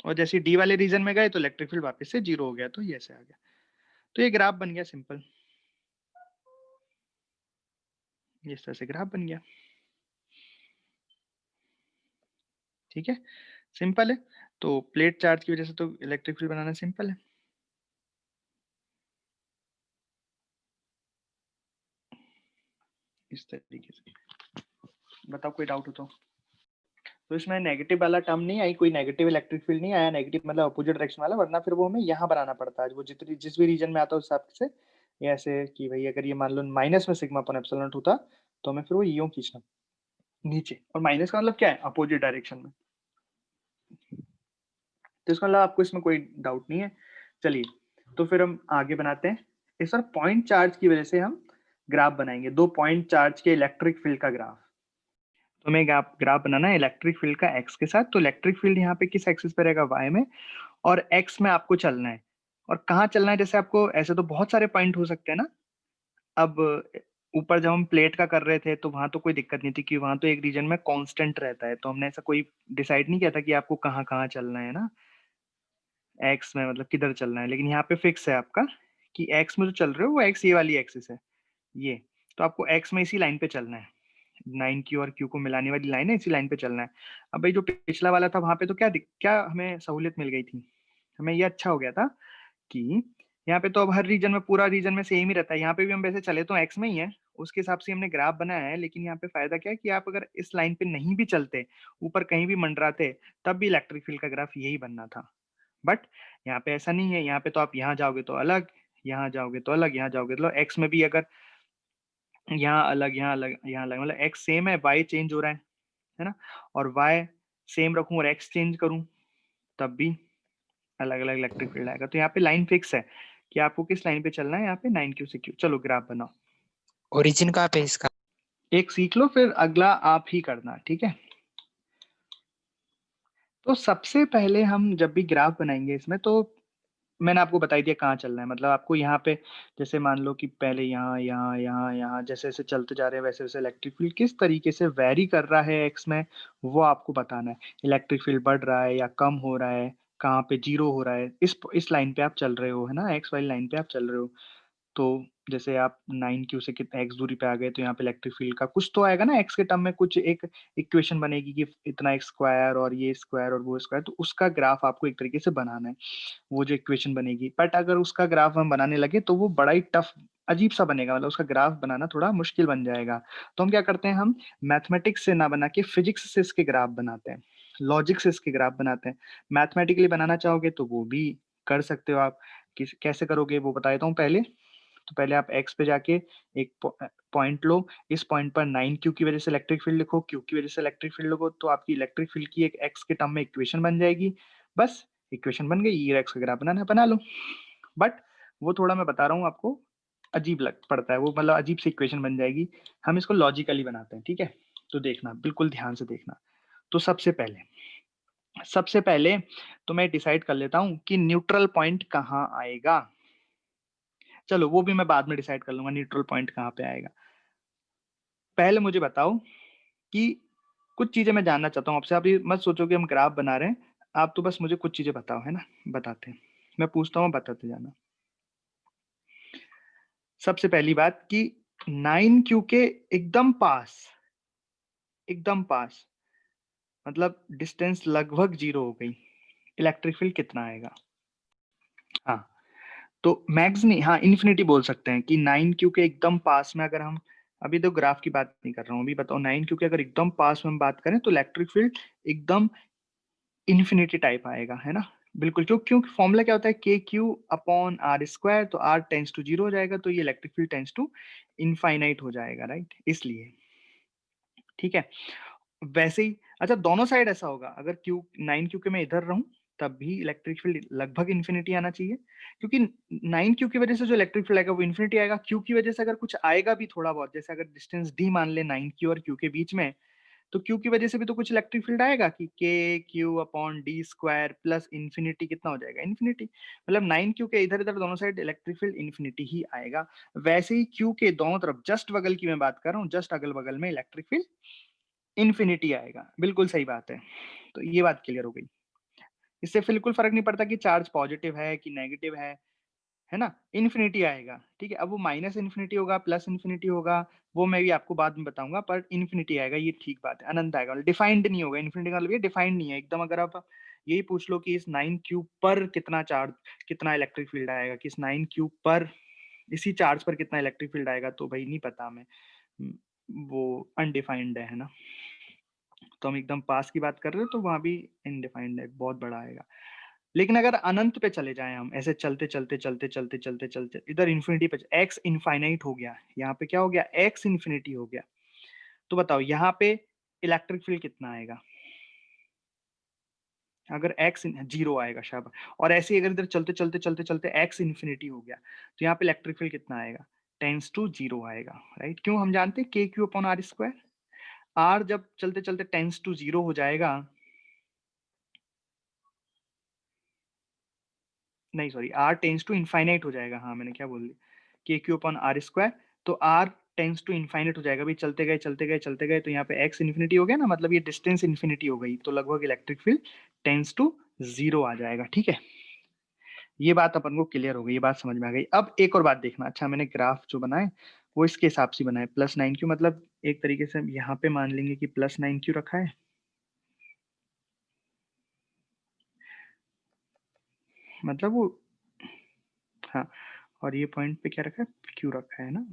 और जैसे डी वाले रीजन में गए तो इलेक्ट्रिक फील्ड वापस से 0 हो गया, तो ये ऐसे आ गया। तो ये ग्राफ बन गया सिंपल, इस तरह से ग्राफ बन गया। ठीक है, सिंपल है। तो प्लेट चार्ज की वजह से तो इलेक्ट्रिक फील्ड बनाना सिंपल है। इस तरीके से, बताओ कोई डाउट हो तो इसमें नेगेटिव वाला टर्म नहीं आई, कोई नेगेटिव इलेक्ट्रिक फील्ड नहीं आया, नेगेटिव मतलब अपोजिट डायरेक्शन वाला, वरना फिर वो हमें यहाँ बनाना पड़ता है, वो जितनी जिस भी रीजन में आता है उस हिसाब से, ये ऐसे कि भाई अगर ये मान लो माइनस में सिग्मा अपॉन एप्सिलॉन नॉट होता तो हमें फिर वो यूं खींचना नीचे, और माइनस का मतलब क्या है, अपोजिट डायरेक्शन में। तो इसका मतलब आपको इसमें कोई डाउट नहीं है। चलिए, तो फिर हम आगे बनाते हैं। इस बार पॉइंट चार्ज की वजह से हम ग्राफ बनाएंगे, 2 पॉइंट चार्ज के इलेक्ट्रिक फील्ड का ग्राफ। तो हमें ग्राफ बनाना है इलेक्ट्रिक फील्ड का एक्स के साथ, तो इलेक्ट्रिक फील्ड यहाँ पे किस एक्सिस पे रहेगा, वाई में, और एक्स में आपको चलना है। और कहाँ चलना है, जैसे आपको ऐसे तो बहुत सारे पॉइंट हो सकते हैं ना। अब ऊपर जब हम प्लेट का कर रहे थे तो वहां तो कोई दिक्कत नहीं थी कि वहां तो एक रीजन में कांस्टेंट रहता है, तो हमने ऐसा कोई डिसाइड नहीं किया था कि आपको कहाँ कहाँ चलना है ना, एक्स में मतलब किधर चलना है। लेकिन यहाँ पे फिक्स है आपका कि एक्स में जो चल रहे हो वो एक्स ये वाली एक्सिस है, ये, तो आपको एक्स में इसी लाइन पे चलना है, 9Q और Q को मिलाने वाली लाइन है, इसी लाइन पे चलना है। अब भाई जो पिछला वाला था वहां पे तो क्या हमें सहूलियत मिल गई थी, हमें ये अच्छा हो गया था कि यहाँ पे तो अब हर रीजन में, पूरा रीजन में सेम ही रहता है, यहाँ पे भी हम वैसे चले तो एक्स में ही है, उसके हिसाब से हमने ग्राफ बनाया है। लेकिन यहाँ पे फायदा क्या है कि आप अगर इस लाइन पे नहीं भी चलते, ऊपर कहीं भी मंडराते, तब भी इलेक्ट्रिक फील्ड का ग्राफ यही बनना था। बट यहाँ पे ऐसा नहीं है, यहाँ पे तो आप यहाँ जाओगे तो अलग, यहाँ जाओगे तो अलग, यहाँ जाओगे तो एक्स में भी अगर यहाँ अलग, यहाँ अलग, यहाँ अलग, मतलब एक्स सेम है, वाई चेंज हो रहा है ना, और वाई सेम रखूं और एक्स चेंज करूं तब भी अलग अलग इलेक्ट्रिक फील्ड आएगा। तो यहाँ पे लाइन फिक्स है कि आपको किस लाइन पे चलना है, यहाँ पे 9Q से Q। चलो ग्राफ बनाओ, ओरिजिन कहाँ पे इसका? एक सीख लो फिर अगला आप ही करना, ठीक है। तो सबसे पहले हम जब भी ग्राफ बनाएंगे इसमें, तो मैंने आपको बता दिया कहाँ चलना है, मतलब आपको यहाँ पे, जैसे मान लो कि पहले यहाँ यहाँ यहाँ यहाँ जैसे जैसे चलते जा रहे हैं वैसे वैसे इलेक्ट्रिक फील्ड किस तरीके से वेरी कर रहा है एक्स में, वो आपको बताना है। इलेक्ट्रिक फील्ड बढ़ रहा है या कम हो रहा है, कहाँ पे 0 हो रहा है, इस लाइन पे आप चल रहे हो, है ना, एक्स वाली लाइन पे आप चल रहे हो। तो जैसे आप 9Q से कितने एक्स दूरी पे आ गए, तो यहाँ पे इलेक्ट्रिक फील्ड का कुछ तो आएगा ना, एक्स के टर्म में कुछ एक इक्वेशन बनेगी कि इतना एक्स स्क्वायर और ये स्क्वायर और वो स्क्वायर, तो उसका ग्राफ आपको एक तरीके से बनाना है, वो जो इक्वेशन बनेगी। बट अगर उसका ग्राफ हम बनाने लगे तो वो बड़ा ही टफ, अजीब सा बनेगा, मतलब उसका ग्राफ बनाना थोड़ा मुश्किल बन जाएगा। तो हम क्या करते हैं, हम मैथमेटिक्स से ना बना के फिजिक्स से इसके ग्राफ बनाते हैं, लॉजिक से इसके ग्राफ बनाते हैं। मैथमेटिकली बनाना चाहोगे तो वो भी कर सकते हो आप, कैसे करोगे वो बता देता हूँ पहले। तो पहले आप x पे जाके एक पॉइंट लो, इस पॉइंट पर 9q की वजह से इलेक्ट्रिक फील्ड लिखो, q की वजह से इलेक्ट्रिक फील्ड लिखो, तो आपकी इलेक्ट्रिक फील्ड की एक x के टर्म में इक्वेशन बन जाएगी। बस इक्वेशन बन गई, e x वगैरह बनाना बना लो। बट वो थोड़ा मैं बता रहा हूँ आपको अजीब लग पड़ता है वो, मतलब अजीब सी इक्वेशन बन जाएगी। हम इसको लॉजिकली बनाते हैं, ठीक है? तो देखना, बिल्कुल ध्यान से देखना। तो सबसे पहले तो मैं डिसाइड कर लेता हूं कि न्यूट्रल पॉइंट कहां आएगा। चलो वो भी मैं बाद में डिसाइड कर लूंगा न्यूट्रल पॉइंट कहां पे आएगा। पहले मुझे बताओ कि कुछ चीजें मैं जानना चाहता हूं आपसे। आप ये मत सोचो कि हम ग्राफ बना रहे हैं, आप तो बस मुझे कुछ चीजें बताओ, है ना? बताते हैं, मैं पूछता हूँ, बताते जाना। सबसे पहली बात कि 9q के एकदम पास मतलब डिस्टेंस लगभग 0 हो गई, इलेक्ट्रिक फील्ड कितना आएगा? हाँ, तो मैक्स नहीं, हाँ इन्फिनिटी बोल सकते हैं कि 9q के एकदम पास में अगर हम, अभी तो ग्राफ की बात नहीं कर रहा हूँ, अभी बताओ 9q के अगर एकदम पास में हम बात करें तो इलेक्ट्रिक फील्ड एकदम इन्फिनिटी टाइप आएगा, है ना? बिल्कुल, क्योंकि फॉर्मूला क्या होता है, k q upon r square, तो आर टेंस टू 0 हो जाएगा, तो ये electric field tends to infinite हो जाएगा, राइट? इसलिए ठीक है। वैसे ही अच्छा, दोनों साइड ऐसा होगा, अगर क्यू 9q के मैं इधर रहूं तब भी इलेक्ट्रिक फील्ड लगभग इन्फिनिटी आना चाहिए, क्योंकि 9q की वजह से जो इलेक्ट्रिक फील्ड आएगा वो इन्फिनिटी आएगा। क्यू की वजह से अगर कुछ आएगा भी थोड़ा बहुत, जैसे अगर डिस्टेंस डी मान ले 9q और q के बीच में, तो क्यू की वजह से भी तो कुछ इलेक्ट्रिक फील्ड आएगा कि के q upon D square plus infinity कितना हो जाएगा, इन्फिनिटी। मतलब 9q के इधर इधर दोनों साइड इलेक्ट्रिक फील्ड इन्फिनिटी ही आएगा। वैसे ही क्यू के दोनों तरफ जस्ट बगल की मैं बात कर रहा हूँ, जस्ट अगल बगल में इलेक्ट्रिक फील्ड इन्फिनिटी आएगा। बिल्कुल सही बात है, तो ये बात क्लियर हो गई। इससे बिल्कुल फर्क नहीं पड़ता कि चार्ज पॉजिटिव है कि नेगेटिव है ना? इन्फिनिटी आएगा, ठीक है? अब वो माइनस इन्फिनिटी होगा, प्लस इन्फिनिटी होगा, वो मैं भी आपको बाद में बताऊंगा, पर इन्फिनिटी आएगा, ये ठीक बात है। अनंत आएगा, डिफाइंड नहीं होगा। इन्फिनिटी का मतलब ये डिफाइंड नहीं है एकदम। अगर आप यही पूछ लो कि इस 9q पर कितना चार्ज, कितना इलेक्ट्रिक फील्ड आएगा, कि इस 9q पर, इसी चार्ज पर कितना इलेक्ट्रिक फील्ड आएगा, तो भाई नहीं पता हमें, वो अनडिफाइंड है ना? तो हम एकदम पास की बात कर रहे हो तो वहां भी इनडिफाइंड है, बहुत बड़ा आएगा। लेकिन अगर अनंत पे चले जाएं हम, ऐसे चलते चलते चलते चलते चलते चलते इधर इन्फिनिटी पे, एक्स इनफाइनाइट हो गया, यहाँ पे क्या हो गया, एक्स इन्फिनिटी हो गया, तो बताओ यहाँ पे इलेक्ट्रिक फील्ड कितना आएगा? अगर एक्स 0 आएगा, शाबाश। और ऐसे ही अगर इधर चलते चलते चलते चलते एक्स इन्फिनिटी हो गया, तो यहाँ पे इलेक्ट्रिक फील्ड कितना आएगा? टेंस टू 0 आएगा, राइट? क्यों? हम जानते हैं k q upon r square. R जब चलते चलते टेंस टू 0 हो जाएगा, नहीं sorry, r tends to infinite हो जाएगा, हाँ मैंने क्या बोल दिया, k q upon r square, तो आर टेंस टू इनफाइनाइट हो जाएगा। भी चलते गए चलते गए चलते गए, तो यहाँ पे एक्स इन्फिनिटी हो गया ना, मतलब ये डिस्टेंस इन्फिनिटी हो गई, तो लगभग इलेक्ट्रिक फील्ड टेंस टू 0 आ जाएगा, ठीक है? ये बात अपन को क्लियर हो गई, ये बात समझ में आ गई। अब एक और बात देखना, अच्छा मैंने ग्राफ जो बनाए वो इसके हिसाब से बनाए, +9q, मतलब एक तरीके से हम यहाँ पे मान लेंगे कि +9q रखा है, मतलब वो, हाँ, और ये पॉइंट पे क्या रखा है, क्यू रखा है ना।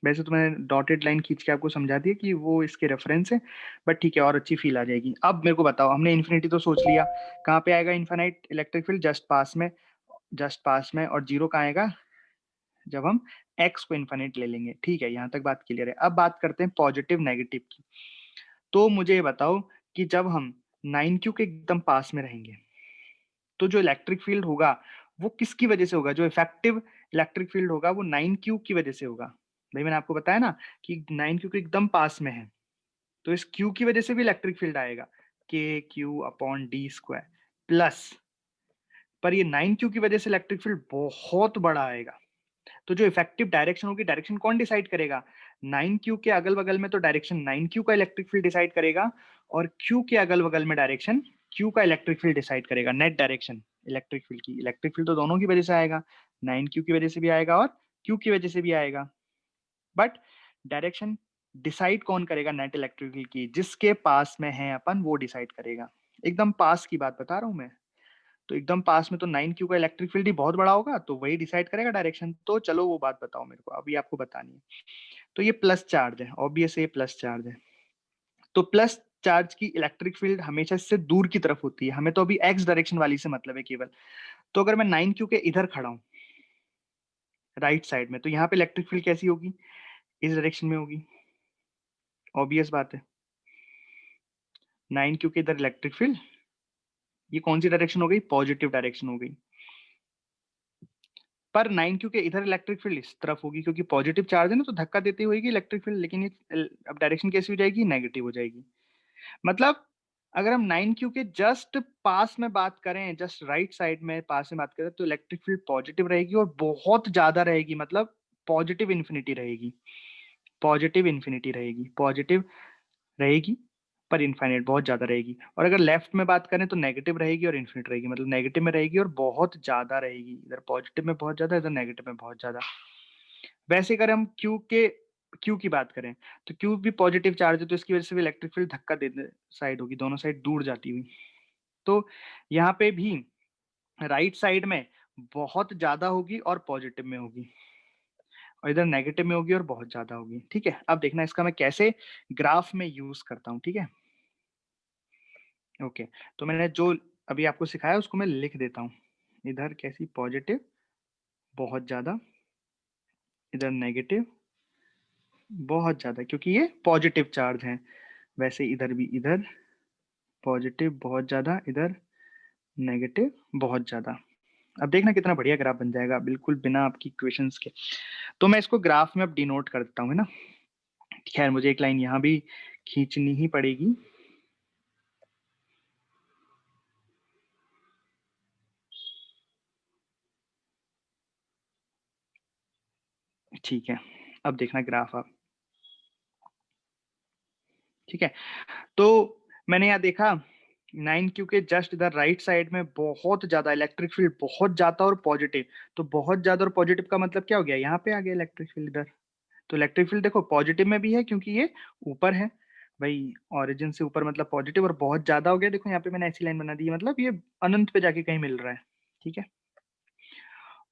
वैसे तो मैंने डॉटेड लाइन खींच के आपको समझा दिया कि वो इसके रेफरेंस है, बट ठीक है, और अच्छी फील आ जाएगी। अब मेरे को बताओ, हमने इन्फिनिटी तो सोच लिया, कहाँ पे आएगा इनफाइनाइट इलेक्ट्रिक फील्ड? जस्ट पास में, जस्ट पास में। और 0 कहाँ आएगा? जब हम एक्स को इनफाइनाइट ले लेंगे, ठीक है? यहाँ तक बात क्लियर है। अब बात करते हैं पॉजिटिव नेगेटिव की। तो मुझे ये बताओ कि जब हम 9q के एकदम पास में रहेंगे, तो जो इलेक्ट्रिक फील्ड होगा वो किसकी वजह से होगा? जो इफेक्टिव इलेक्ट्रिक फील्ड होगा वो 9q की वजह से होगा। भाई मैंने आपको बताया ना कि 9q के एकदम पास में है, तो इस q की वजह से भी इलेक्ट्रिक फील्ड आएगा, के q upon D square plus, पर ये 9q की वजह से इलेक्ट्रिक फील्ड बहुत बड़ा आएगा। तो जो इफेक्टिव डायरेक्शन होगी, डायरेक्शन कौन डिसाइड करेगा? 9q के अगल बगल में तो डायरेक्शन 9q का इलेक्ट्रिक फील्ड डिसाइड करेगा, और q के अगल बगल में डायरेक्शन q का इलेक्ट्रिक फील्ड डिसाइड करेगा। नेट डायरेक्शन इलेक्ट्रिक फील्ड की, इलेक्ट्रिक फील्ड तो दोनों की वजह से आएगा, 9q की वजह से भी आएगा और q की वजह से भी आएगा, बट डायरेक्शन डिसाइड कौन करेगा? नेट इलेक्ट्रिक फील्ड की, जिसके पास में है अपन वो डिसाइड करेगा। एकदम पास की बात बता रहा हूं मैं, तो एकदम पास में तो 9q का इलेक्ट्रिक फील्ड ही बहुत बड़ा होगा, तो वही डिसाइड करेगा डायरेक्शन। तो चलो वो बात बताओ मेरे को, अभी आपको बतानी है। तो ये प्लस चार्ज है, ऑब्वियस ये प्लस चार्ज है, तो प्लस चार्ज की इलेक्ट्रिक फील्ड हमेशा इससे दूर की तरफ होती है। हमें तो अभी एक्स डायरेक्शन वाली से मतलब है केवल। तो अगर मैं 9q के इधर खड़ा हूं, राइट साइड में, तो यहाँ पे इलेक्ट्रिक फील्ड कैसी होगी, इस डायरेक्शन में होगी, ऑब्वियस बात है। 9 क्योंकि इधर इलेक्ट्रिक फील्ड, ये कौन सी डायरेक्शन हो गई, पॉजिटिव डायरेक्शन हो गई। पर 9 क्योंकि इधर इलेक्ट्रिक फील्ड इस तरफ होगी, क्योंकि पॉजिटिव चार्ज है ना, तो धक्का देती होगी इलेक्ट्रिक फील्ड, लेकिन ये अब डायरेक्शन कैसी हो जाएगी, नेगेटिव हो जाएगी। मतलब अगर हम 9 क्यू के जस्ट पास में बात करें, जस्ट राइट साइड में पास में बात करें, तो इलेक्ट्रिक फील्ड पॉजिटिव रहेगी और बहुत ज्यादा रहेगी, मतलब पॉजिटिव इन्फिनिटी रहेगी, पॉजिटिव इन्फिनिटी रहेगी, पॉजिटिव रहेगी पर इनफाइनाइट बहुत ज्यादा रहेगी। और अगर लेफ्ट में बात करें तो नेगेटिव रहेगी और इन्फिनिट रहेगी, मतलब नेगेटिव में रहेगी और बहुत ज्यादा रहेगी, इधर पॉजिटिव में बहुत ज्यादा, इधर नेगेटिव में बहुत ज्यादा। वैसे अगर हम क्यू की बात करें तो क्यू भी पॉजिटिव चार्ज है, तो इसकी वजह से भी इलेक्ट्रिक फील्ड धक्का देने साइड होगी, दोनों साइड दूर जाती हुई। तो यहाँ पे भी राइट साइड में बहुत ज्यादा होगी और पॉजिटिव में होगी, और इधर नेगेटिव में होगी और बहुत ज्यादा होगी। ठीक है, अब देखना इसका मैं कैसे ग्राफ में यूज करता हूँ। ठीक है, ओके, तो मैंने जो अभी आपको सिखाया उसको मैं लिख देता हूँ। इधर कैसी, पॉजिटिव बहुत ज्यादा, इधर नेगेटिव बहुत ज्यादा, क्योंकि ये पॉजिटिव चार्ज है। वैसे इधर भी, इधर पॉजिटिव बहुत ज्यादा, इधर नेगेटिव बहुत ज्यादा। अब देखना कितना बढ़िया ग्राफ बन जाएगा, बिल्कुल बिना आपकी इक्वेशंस के। तो मैं इसको ग्राफ में अब डिनोट कर देता हूँ, है ना। खैर मुझे एक लाइन यहाँ भी खींचनी ही पड़ेगी। ठीक है, अब देखना ग्राफ आप। ठीक है, तो मैंने यहाँ देखा 9 क्यू के जस्ट इधर राइट साइड में बहुत ज्यादा इलेक्ट्रिक फील्ड, बहुत ज्यादा और पॉजिटिव। तो बहुत ज्यादा और पॉजिटिव का मतलब क्या हो गया, यहाँ पे आ गया इलेक्ट्रिक फील्ड इधर। तो इलेक्ट्रिक फील्ड देखो पॉजिटिव में भी है, क्योंकि ये ऊपर है भाई, ओरिजिन से ऊपर, मतलब पॉजिटिव, और बहुत ज्यादा हो गया। देखो यहाँ पे मैंने ऐसी लाइन बना दी है, मतलब ये अनंत पे जाके कहीं मिल रहा है। ठीक है,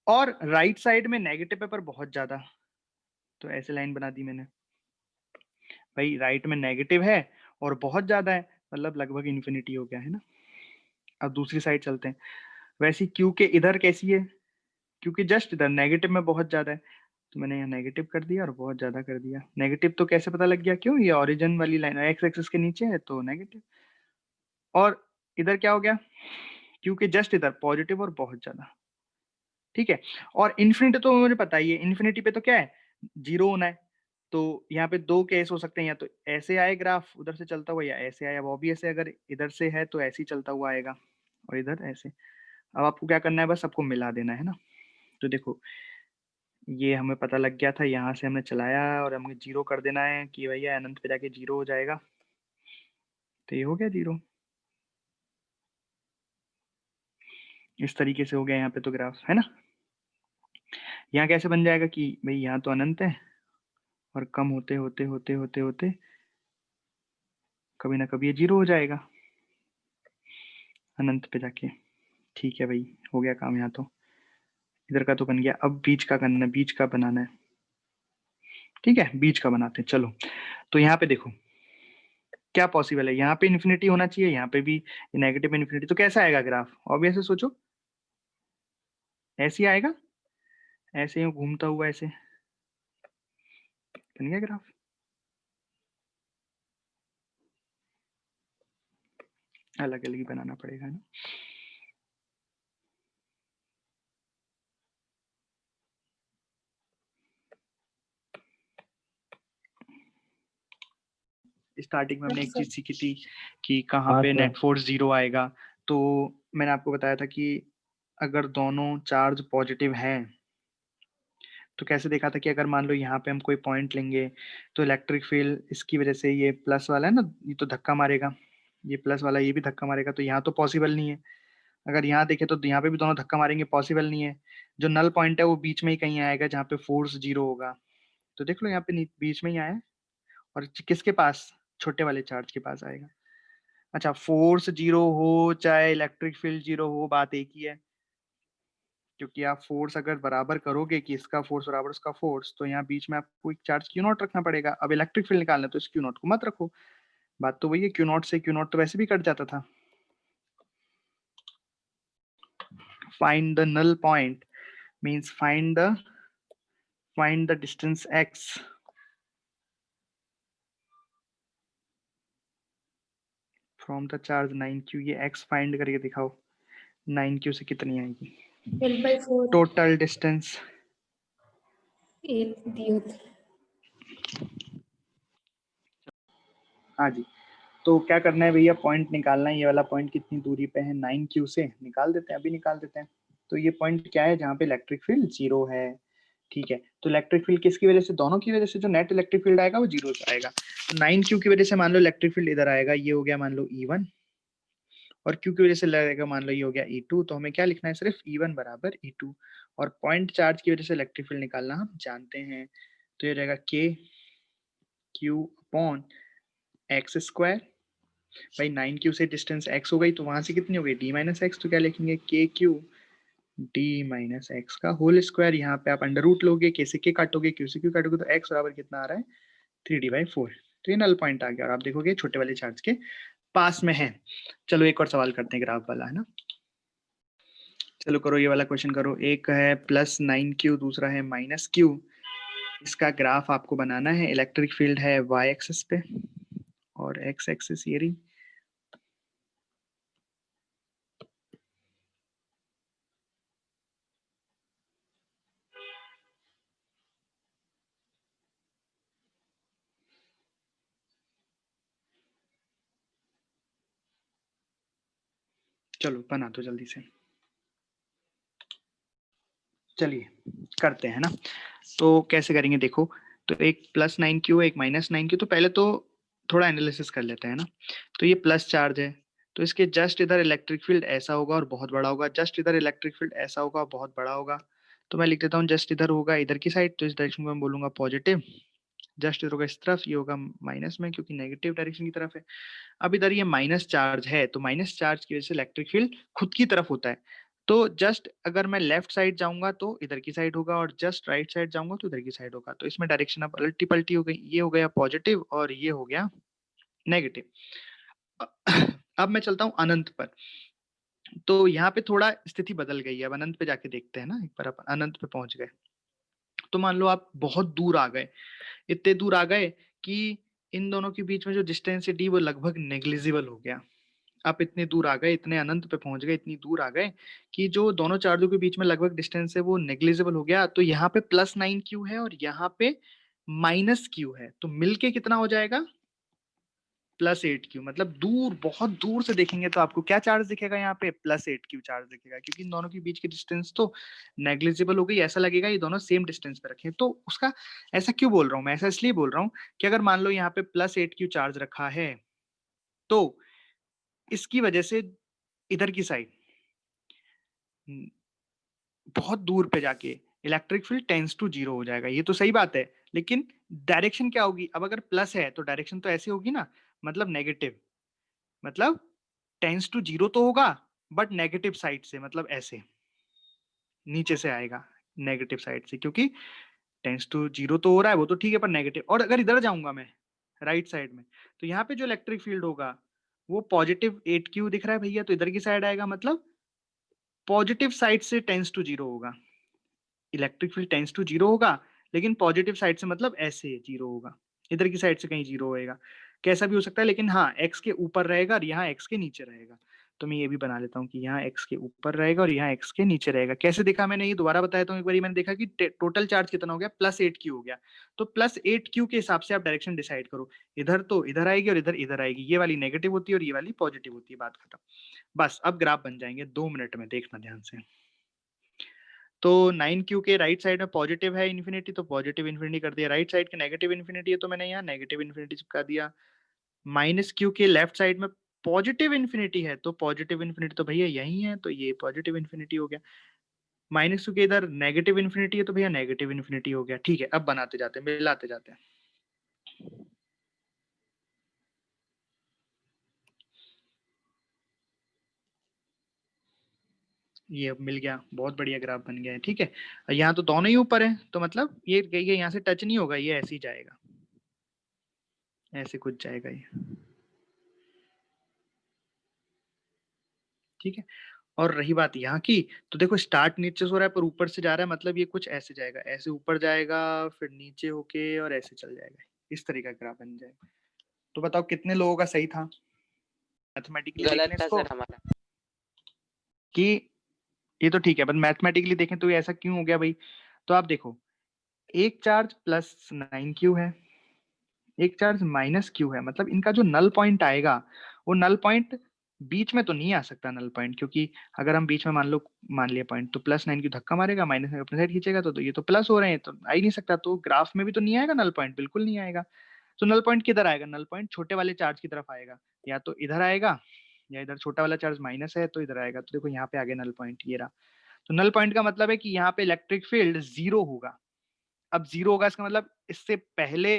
और राइट साइड में नेगेटिव है पर बहुत ज्यादा, तो ऐसे लाइन बना दी मैंने भाई, राइट में नेगेटिव है और बहुत ज्यादा है, मतलब लगभग इन्फिनिटी हो गया, है ना। अब दूसरी साइड चलते हैं। वैसे क्यू के इधर कैसी है, क्योंकि जस्ट इधर नेगेटिव में बहुत ज्यादा है, तो मैंने यहाँ नेगेटिव कर दिया और बहुत ज्यादा कर दिया। नेगेटिव तो कैसे पता लग गया, क्यों, ये ओरिजिन वाली लाइन एक्स एक्सिस के नीचे है तो नेगेटिव। और इधर क्या हो गया, क्योंकि जस्ट इधर पॉजिटिव और बहुत ज्यादा। ठीक है, और इन्फिनिटी तो मुझे पता ही है, इन्फिनिटी पे तो क्या है, जीरो होना है। तो यहाँ पे दो केस हो सकते हैं, या तो ऐसे आए ग्राफ उधर से चलता हुआ, या ऐसे आया। अब ऑब्वियस है, अगर इधर से है तो ऐसे ही चलता हुआ आएगा, और इधर ऐसे। अब आपको क्या करना है, बस सबको मिला देना है ना। तो देखो ये हमें पता लग गया था, यहाँ से हमने चलाया और हमें जीरो कर देना है कि भैया अनंत पे जाके जीरो हो जाएगा। तो ये हो गया जीरो, इस तरीके से हो गया यहाँ पे तो ग्राफ, है ना। यहाँ कैसे बन जाएगा कि भाई यहाँ तो अनंत है, और कम होते होते होते होते होते कभी ना कभी ये जीरो हो जाएगा अनंत पे जाके। ठीक है भाई, हो गया काम यहाँ तो, इधर का तो बन गया। अब बीच का करना है, बीच का बनाना है। ठीक है, बीच का बनाते हैं, चलो। तो यहाँ पे देखो क्या पॉसिबल है, यहाँ पे इन्फिनिटी होना चाहिए, यहाँ पे भी नेगेटिव इन्फिनिटी, तो कैसा आएगा ग्राफ, ऑब्वियसली सोचो ऐसे ही आएगा, ऐसे ही घूमता हुआ ऐसे बन गया ग्राफ। अलग अलग ही बनाना पड़ेगा ना। स्टार्टिंग में हमने एक चीज सीखी थी कि कहाँ पे नेट फोर्स जीरो आएगा। तो मैंने आपको बताया था कि अगर दोनों चार्ज पॉजिटिव है, तो कैसे देखा था कि अगर मान लो यहाँ पे हम कोई पॉइंट लेंगे, तो इलेक्ट्रिक फील्ड इसकी वजह से, ये प्लस वाला है ना, ये तो धक्का मारेगा, ये प्लस वाला ये भी धक्का मारेगा, तो यहाँ तो पॉसिबल नहीं है। अगर यहाँ देखे तो यहाँ पे भी दोनों धक्का मारेंगे, पॉसिबल नहीं है। जो नल पॉइंट है वो बीच में ही कहीं आएगा, जहाँ पे फोर्स जीरो होगा। तो देख लो यहाँ पे बीच में ही आया है, और किसके पास, छोटे वाले चार्ज के पास आएगा। अच्छा, फोर्स जीरो हो चाहे इलेक्ट्रिक फील्ड जीरो हो, बात एक ही है, क्योंकि आप फोर्स अगर बराबर करोगे कि इसका फोर्स बराबर उसका फोर्स, तो यहाँ बीच में आपको एक चार्ज क्यू नॉट रखना पड़ेगा। अब इलेक्ट्रिक फील्ड निकालना है तो इस क्यू नॉट को मत रखो, बात तो वही है, क्यू नॉट से क्यू नॉट तो वैसे भी कट जाता था। Find the null point means find the find the distance x from the charge 9q। ये x फाइंड करके दिखाओ 9q से कितनी आएगी 12/4 टोटल डिस्टेंस। 8 दी होती। हाँ जी, तो क्या करना है भैया, पॉइंट निकालना है। ये वाला पॉइंट कितनी दूरी पे है 9q से, निकाल देते हैं, अभी निकाल देते हैं। तो ये पॉइंट क्या है, जहाँ पे इलेक्ट्रिक फील्ड 0 है। ठीक है, तो इलेक्ट्रिक फील्ड किसकी वजह से, दोनों की वजह से जो नेट इलेक्ट्रिक फील्ड आएगा वो 0 आएगा। 9q की वजह से मान लो इलेक्ट्रिक फील्ड इधर आएगा, ये हो गया मान लो E1, और q की वजह से लगेगा मान लो ये हो गया E2। तो हमें क्या लिखना है, सिर्फ E1 बराबर E2। और पॉइंट चार्ज की वजह से इलेक्ट्रिक फील्ड निकालना हम जानते हैं, तो ये रहेगा k q upon x square. भाई 9q से डिस्टेंस x हो गई, तो वहां से कितनी हो गई d माइनस एक्स। तो क्या लिखेंगे के क्यू d माइनस एक्स का होल स्क्वायर। यहाँ पे आप अंडर रूट लोगे, k से k काटोगे, q से q काटोगे, तो x बराबर कितना आ रहा है 3d/4। तो ये नल पॉइंट आ गया, और आप देखोगे छोटे वाले चार्ज के पास में है। चलो एक और सवाल करते हैं ग्राफ वाला, है ना। चलो करो, ये वाला क्वेश्चन करो। एक है +9q, दूसरा है -q। इसका ग्राफ आपको बनाना है। इलेक्ट्रिक फील्ड है y एक्सिस पे और x एक्सिस ये रही। चलो बना दो जल्दी से, चलिए करते हैं ना। तो कैसे करेंगे देखो, तो एक +9q एक -9q। तो पहले तो थोड़ा एनालिसिस कर लेते हैं ना। तो ये प्लस चार्ज है, तो इसके जस्ट इधर इलेक्ट्रिक फील्ड ऐसा होगा और बहुत बड़ा होगा, जस्ट इधर इलेक्ट्रिक फील्ड ऐसा होगा और बहुत बड़ा होगा। तो मैं लिख देता हूँ जस्ट इधर होगा इधर की साइड, तो इस डायरेक्शन को मैं बोलूंगा पॉजिटिव। जस्ट इधर होगा इस तरफ, ये होगा माइनस में क्योंकि नेगेटिव डायरेक्शन की तरफ है। अब इधर ये माइनस चार्ज है, तो माइनस चार्ज की वजह से इलेक्ट्रिक फील्ड खुद की तरफ होता है। तो जस्ट अगर मैं लेफ्ट साइड जाऊंगा तो इधर की साइड होगा, और जस्ट राइट साइड जाऊंगा तो इधर की साइड होगा। तो इसमें डायरेक्शन अब पलटी पलटी हो गई, ये हो गया पॉजिटिव और ये हो गया नेगेटिव। अब मैं चलता हूँ अनंत पर। तो यहाँ पे थोड़ा स्थिति बदल गई है। अब अनंत पे जाके देखते हैं ना, एक बार अपन अनंत पे पहुंच गए। तो मान लो आप बहुत दूर आ गए, इतने दूर आ गए कि इन दोनों के बीच में जो डिस्टेंस है डी वो लगभग नेग्लिजिबल हो गया। आप इतने दूर आ गए, इतने अनंत पे पहुंच गए, इतनी दूर आ गए कि जो दोनों चार्जों के बीच में लगभग डिस्टेंस है वो नेग्लिजिबल हो गया। तो यहाँ पे +9q है और यहाँ पे -q है, तो मिलके कितना हो जाएगा +8q। मतलब दूर, बहुत दूर से देखेंगे तो आपको क्या चार्ज दिखेगा, यहाँ पे +8q चार्ज दिखेगा, क्योंकि इन दोनों के बीच की डिस्टेंस तो नेग्लिजिबल हो गई। ऐसा लगेगा ये दोनों सेम डिस्टेंस पे रखे। तो उसका ऐसा क्यों बोल रहा हूँ मैं, ऐसा इसलिए बोल रहा हूँ कि अगर मान लो यहाँ पे +8q चार्ज रखा है, तो इसकी वजह से इधर की साइड बहुत दूर पे जाके इलेक्ट्रिक फील्ड टेंस टू 0 हो जाएगा। ये तो सही बात है, लेकिन डायरेक्शन क्या होगी। अब अगर प्लस है तो डायरेक्शन तो ऐसी होगी ना, मतलब नेगेटिव, मतलब टेंस टू 0 तो होगा बट नेगेटिव साइड से, मतलब ऐसे नीचे से आएगा नेगेटिव साइड से, क्योंकि टेंस टू 0 तो हो रहा है वो तो ठीक है, पर नेगेटिव। और अगर इधर जाऊंगा मैं राइट साइड में, तो यहाँ पे जो इलेक्ट्रिक फील्ड होगा वो +8q दिख रहा है भैया, तो इधर की साइड आएगा, मतलब पॉजिटिव साइड से टेंस टू 0 होगा। इलेक्ट्रिक फील्ड टेंस टू 0 होगा, लेकिन पॉजिटिव साइड से मतलब ऐसे 0 होगा, इधर की साइड से कहीं 0 होएगा। कैसा भी हो सकता है, लेकिन हाँ एक्स के ऊपर रहेगा और यहाँ एक्स के नीचे रहेगा। तो मैं ये भी बना लेता हूँ कि यहाँ एक्स के ऊपर रहेगा और यहाँ एक्स के नीचे रहेगा। कैसे देखा मैंने, ये दोबारा बताया तो एक बार मैंने देखा कि टोटल चार्ज कितना हो गया, +8q हो गया। तो +8q के हिसाब से आप डायरेक्शन डिसाइड करो। इधर तो इधर आएगी और इधर इधर आएगी, ये वाली नेगेटिव होती है और ये वाली पॉजिटिव होती है, बात खत्म। बस अब ग्राफ बन जाएंगे 2 मिनट में, देखना ध्यान से। तो 9q के राइट साइड में पॉजिटिव है इन्फिनिटी, तो पॉजिटिव इन्फिनिटी कर दिया। राइट साइड के नेगेटिव इन्फिनिटी है, तो मैंने यहाँ नेगेटिव इन्फिनिटी चिपका दिया। -q के लेफ्ट साइड में पॉजिटिव इन्फिनिटी है, तो पॉजिटिव इन्फिनिटी तो भैया यही है, तो ये पॉजिटिव इन्फिनिटी हो गया। -q के इधर नेगेटिव इन्फिनिटी है, तो भैया नेगेटिव इन्फिनिटी हो गया। ठीक है, अब बनाते जाते हैं, मिलाते जाते हैं। ये अब मिल गया, बहुत बढ़िया ग्राफ बन गया है। ठीक है, यहाँ तो दोनों ही ऊपर है, तो मतलब ये यहाँ से टच नहीं होगा, ये ऐसे ही जाएगा, ऐसे कुछ जाएगा ये। ठीक है, और रही बात यहाँ की, तो देखो स्टार्ट नीचे से हो रहा है पर ऊपर से जा रहा है, मतलब ये कुछ ऐसे जाएगा, ऐसे ऊपर जाएगा फिर नीचे होके और ऐसे चल जाएगा, इस तरीके का ग्राफ बन जाएगा। तो बताओ कितने लोगों का सही था? मैथमेटिकली देख गलत लें था इसको सर हमारा। कि ये तो ठीक है, पर मैथमेटिकली देखें तो ये ऐसा क्यों हो गया भाई? तो आप देखो, एक चार्ज प्लस 9q है, एक चार्ज माइनस q है, मतलब इनका जो नल पॉइंट आएगा वो नल पॉइंट बीच में तो नहीं आ सकता नल पॉइंट, क्योंकि अगर हम बीच में मान लिया पॉइंट तो +9q धक्का मारेगा, माइनस में अपने साइड खींचेगा, तो ये तो प्लस हो रहे हैं, तो आ ही नहीं सकता, तो ग्राफ में भी तो नहीं आएगा नल पॉइंट, बिल्कुल नहीं आएगा। तो नल पॉइंट किधर आएगा? नल पॉइंट छोटे वाले चार्ज की तरफ आएगा, या तो इधर आएगा, या इधर छोटा वाला चार्ज माइनस है तो इधर आएगा। तो देखो यहाँ पे आगे नल पॉइंट ये रहा। तो नल पॉइंट का मतलब है कि यहाँ पे इलेक्ट्रिक फील्ड 0 होगा। अब 0 होगा इसका मतलब इससे पहले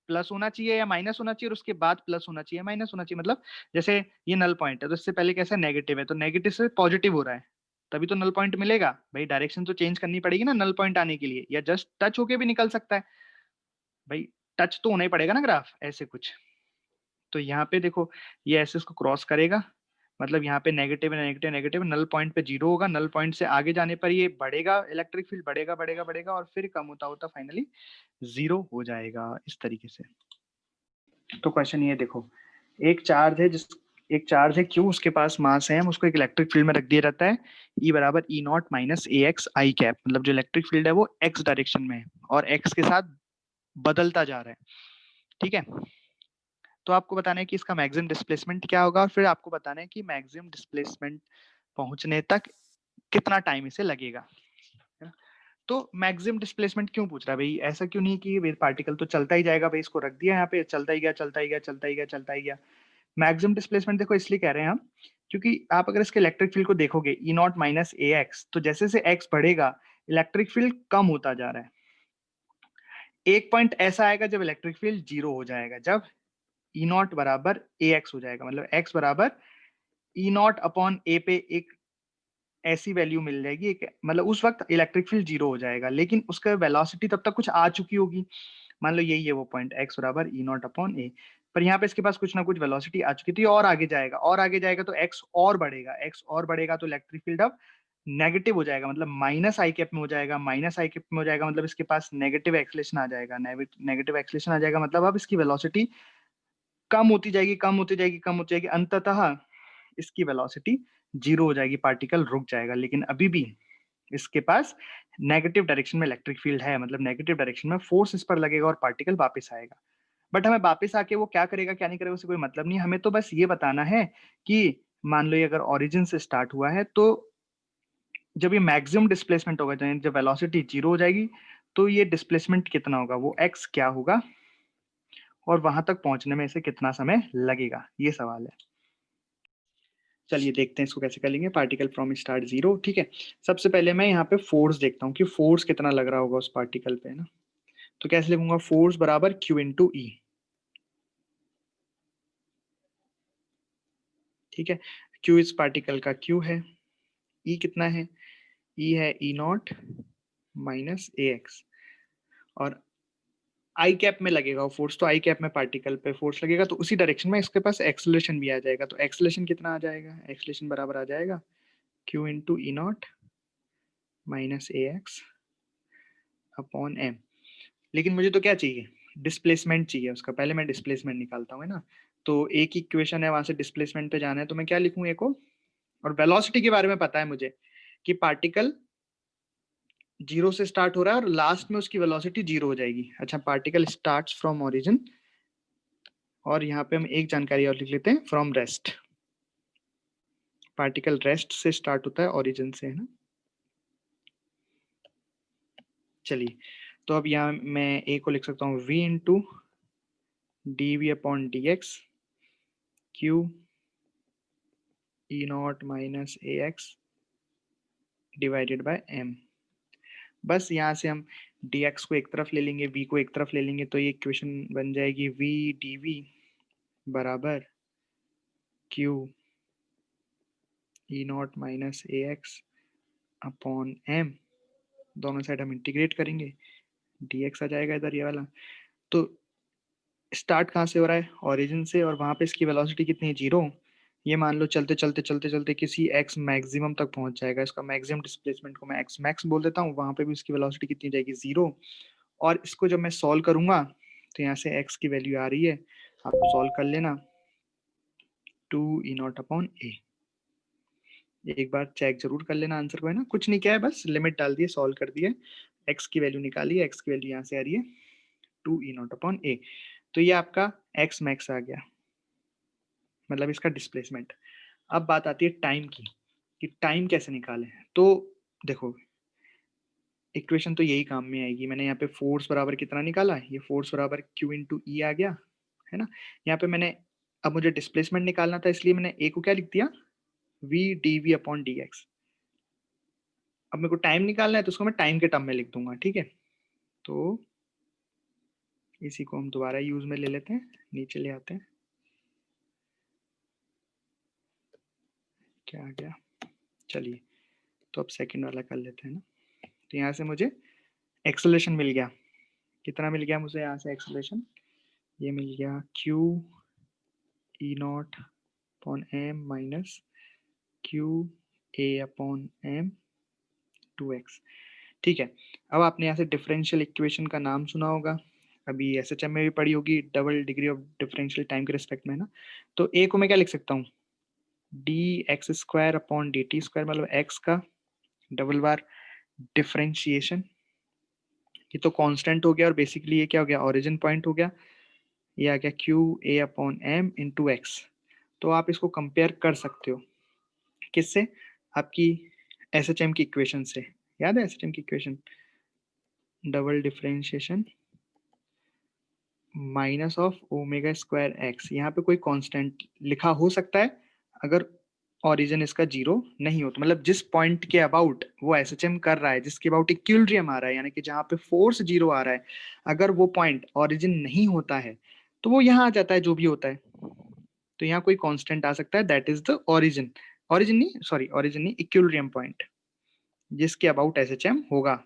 प्लस होना चाहिए या माइनस होना चाहिए, और उसके बाद प्लस होना चाहिए माइनस होना चाहिए। मतलब जैसे ये नल पॉइंट है तो इससे पहले कैसा नेगेटिव है, तो नेगेटिव से पॉजिटिव हो रहा है, तभी तो नल पॉइंट मिलेगा भाई। डायरेक्शन तो चेंज करनी पड़ेगी ना नल पॉइंट आने के लिए, या जस्ट टच होके भी निकल सकता है भाई, टच तो होना ही पड़ेगा ना ग्राफ ऐसे कुछ। तो यहाँ पे देखो ये ऐसे इसको क्रॉस करेगा, मतलब यहाँ पे negative negative negative, null point पे 0 होगा, नल पॉइंट से आगे जाने पर ये बढ़ेगा, इलेक्ट्रिक फील्ड बढ़ेगा बढ़ेगा बढ़ेगा और फिर कम होता होता फाइनली 0 हो जाएगा इस तरीके से। तो क्वेश्चन ये देखो, एक चार्ज है क्यू, उसके पास मास है, हम उसको एक इलेक्ट्रिक फील्ड में रख दिया रहता है E बराबर E0 minus AX I cap, मतलब जो इलेक्ट्रिक फील्ड है वो x डायरेक्शन में है और x के साथ बदलता जा रहा है, ठीक है। तो आपको बताना है कि इसका मैक्सिमम डिस्प्लेसमेंट क्या होगा, और फिर आपको बताना है कि मैक्सिमम डिस्प्लेसमेंट पहुंचने तक कितना टाइम इसे लगेगा, है ना। तो मैक्सिमम डिस्प्लेसमेंट क्यों पूछ रहा है भाई? ऐसा क्यों नहीं कि वेव पार्टिकल तो चलता ही जाएगा भाई, इसको रख दिया यहाँ पे, चलता ही गया चलता ही गया चलता ही गया चलता ही गया। मैक्सिमम डिस्प्लेसमेंट देखो इसलिए कह रहे हैं हम, क्योंकि आप अगर इसके इलेक्ट्रिक फील्ड को देखोगे E0 माइनस AX, तो जैसे से x बढ़ेगा इलेक्ट्रिक फील्ड कम होता जा रहा है। एक पॉइंट ऐसा आएगा जब इलेक्ट्रिक फील्ड 0 हो जाएगा, जब E0 बराबर AX हो जाएगा, मतलब x बराबर E0 अपॉन A पे एक ऐसी वैल्यू मिल जाएगी, एक मतलब उस वक्त इलेक्ट्रिक फील्ड 0 हो जाएगा, लेकिन उसका वेलोसिटी तब तक कुछ आ चुकी होगी। मान लो यही है वो पॉइंट x बराबर E0 अपॉन A, पर यहाँ पे इसके पास कुछ ना कुछ वेलोसिटी आ चुकी थी, और आगे जाएगा और आगे जाएगा तो x और बढ़ेगा, x और बढ़ेगा तो इलेक्ट्रिक फील्ड अब नेगेटिव हो जाएगा, मतलब माइनस आई कैप में हो जाएगा, माइनस आई कैप में हो जाएगा, मतलब इसके पास नेगेटिव एक्सलेशन आ जाएगा, नेगेटिव एक्सलेशन आ जाएगा, मतलब अब इसकी वेलोसिटी कम होती जाएगी कम होती जाएगी कम होती जाएगी, अंततः इसकी वेलोसिटी 0 हो जाएगी, पार्टिकल रुक जाएगा। लेकिन अभी भी इसके पास नेगेटिव डायरेक्शन में इलेक्ट्रिक फील्ड है, मतलब नेगेटिव डायरेक्शन में फोर्स इस पर लगेगा और पार्टिकल वापस आएगा। बट हमें वापस आके वो क्या करेगा क्या नहीं करेगा उससे कोई मतलब नहीं, हमें तो बस ये बताना है कि मान लो ये अगर ओरिजिन से स्टार्ट हुआ है, तो जब ये मैक्सिमम डिस्प्लेसमेंट होगा, जब वेलोसिटी 0 हो जाएगी, तो ये डिस्प्लेसमेंट कितना होगा, वो x क्या होगा, और वहां तक पहुंचने में इसे कितना समय लगेगा, ये सवाल है। चलिए देखते हैं इसको कैसे करेंगे। पार्टिकल फ्रॉम स्टार्ट 0, ठीक है। सबसे पहले मैं यहाँ पे फोर्स देखता हूँ कि फोर्स कितना लग रहा होगा उस पार्टिकल पे, ना। तो कैसे लिखूंगा, फोर्स बराबर Q इंटू ई, ठीक है। Q इस पार्टिकल का Q है, E कितना है, E है E0 माइनस AX, और आई कैप में लगेगा वो फोर्स, तो आई कैप में पार्टिकल पे फोर्स लगेगा, तो उसी डायरेक्शन में इसके पास एक्सेलरेशन भी आ जाएगा। तो एक्सेलरेशन कितना आ जाएगा, एक्सेलरेशन बराबर आ जाएगा Q into E0 minus AX upon M। लेकिन मुझे तो क्या चाहिए, डिस्प्लेसमेंट चाहिए उसका, पहले मैं डिस्प्लेसमेंट निकालता हूँ, है ना। तो एक इक्वेशन है, वहां से डिस्प्लेसमेंट पे जाना है, तो मैं क्या लिखूँ एक और वेलोसिटी के बारे में पता है मुझे कि पार्टिकल 0 से स्टार्ट हो रहा है और लास्ट में उसकी वेलोसिटी 0 हो जाएगी। अच्छा, पार्टिकल स्टार्ट्स फ्रॉम ओरिजिन, और यहाँ पे हम एक जानकारी और लिख लेते हैं, फ्रॉम रेस्ट। पार्टिकल रेस्ट से स्टार्ट होता है, ओरिजिन से, है ना। चलिए, तो अब यहाँ मैं ए को लिख सकता हूँ v into d v upon d x q E0 minus AX divided by M। बस यहाँ से हम dx को एक तरफ ले लेंगे, v को एक तरफ ले लेंगे, तो ये इक्वेशन बन जाएगी v dv बराबर q E0 minus AX upon M। दोनों साइड हम इंटीग्रेट करेंगे, dx आ जाएगा इधर ये वाला। तो स्टार्ट कहाँ से हो रहा है, ओरिजिन से, और वहां पे इसकी वेलोसिटी कितनी है, 0। ये मान लो चलते चलते चलते चलते किसी x मैक्सिमम तक पहुंच जाएगा, इसका मैक्सिमम डिस्प्लेसमेंट को मैं x मैक्स बोल देता हूँ, वहां पे भी इसकी वेलोसिटी कितनी जाएगी 0। और इसको जब मैं सॉल्व करूंगा तो यहाँ से x की वैल्यू आ रही है, आपको सॉल्व कर लेना 2E0/a। एक बार चेक जरूर कर लेना आंसर को, है ना, कुछ नहीं किया है, बस लिमिट डाल दिए, सॉल्व कर दिए, x की वैल्यू निकाली है, x की वैल्यू यहाँ से आ रही है 2E0/a। तो ये आपका x मैक्स आ गया, मतलब इसका डिस्प्लेसमेंट। अब बात आती है टाइम की, कि टाइम कैसे निकालें। तो देखो इक्वेशन तो यही काम में आएगी। मैंने यहाँ पे फोर्स बराबर कितना निकाला, ये फोर्स बराबर Q इंटू ई आ गया, है ना। यहाँ पे मैंने, अब मुझे डिस्प्लेसमेंट निकालना था, इसलिए मैंने a को क्या लिख दिया, v dv/dx। अब मेरे को टाइम निकालना है तो उसको मैं टाइम के टर्म में लिख दूंगा, ठीक है। तो इसी को हम दोबारा यूज में ले लेते हैं, नीचे ले आते हैं, क्या आ गया, चलिए तो अब सेकंड वाला कर लेते हैं ना। तो यहाँ से मुझे एक्सेलरेशन मिल गया, कितना मिल गया मुझे यहाँ से एक्सेलरेशन, ये मिल गया q E0/m minus qa/m 2x। ठीक है। अब आपने यहाँ से डिफरेंशियल इक्वेशन का नाम सुना होगा, अभी एसएचएम में भी पढ़ी होगी, double degree of differential time के रिस्पेक्ट में, है ना। तो a को मैं क्या लिख सकता हूँ, dx² dt², मतलब x का डबल बार डिफरेंशिएशन, ये तो कांस्टेंट हो गया, और बेसिकली ये क्या हो गया, ओरिजिन पॉइंट हो गया, ये आ गया qa/m इंटू एक्स। तो आप इसको कंपेयर कर सकते हो किससे, आपकी एसएचएम की इक्वेशन से, याद है एसएचएम की equation, double differentiation minus of ω²x। यहाँ पे कोई कांस्टेंट लिखा हो सकता है अगर ओरिजिन इसका 0 नहीं हो, तो मतलब जिस पॉइंट के अबाउट वो एसएचएम कर रहा है, जिसके अबाउट इक्विलिब्रियम आ रहा है, यानी कि जहाँ पे फोर्स 0 आ रहा है, अगर वो पॉइंट ओरिजिन नहीं होता है तो वो यहाँ आ जाता है, जो भी होता है। तो यहाँ कोई कांस्टेंट आ सकता है, that is the origin, origin नहीं, सॉरी ओरिजिन नहीं, इक्विलिब्रियम पॉइंट जिसके अबाउट एसएचएम होगा।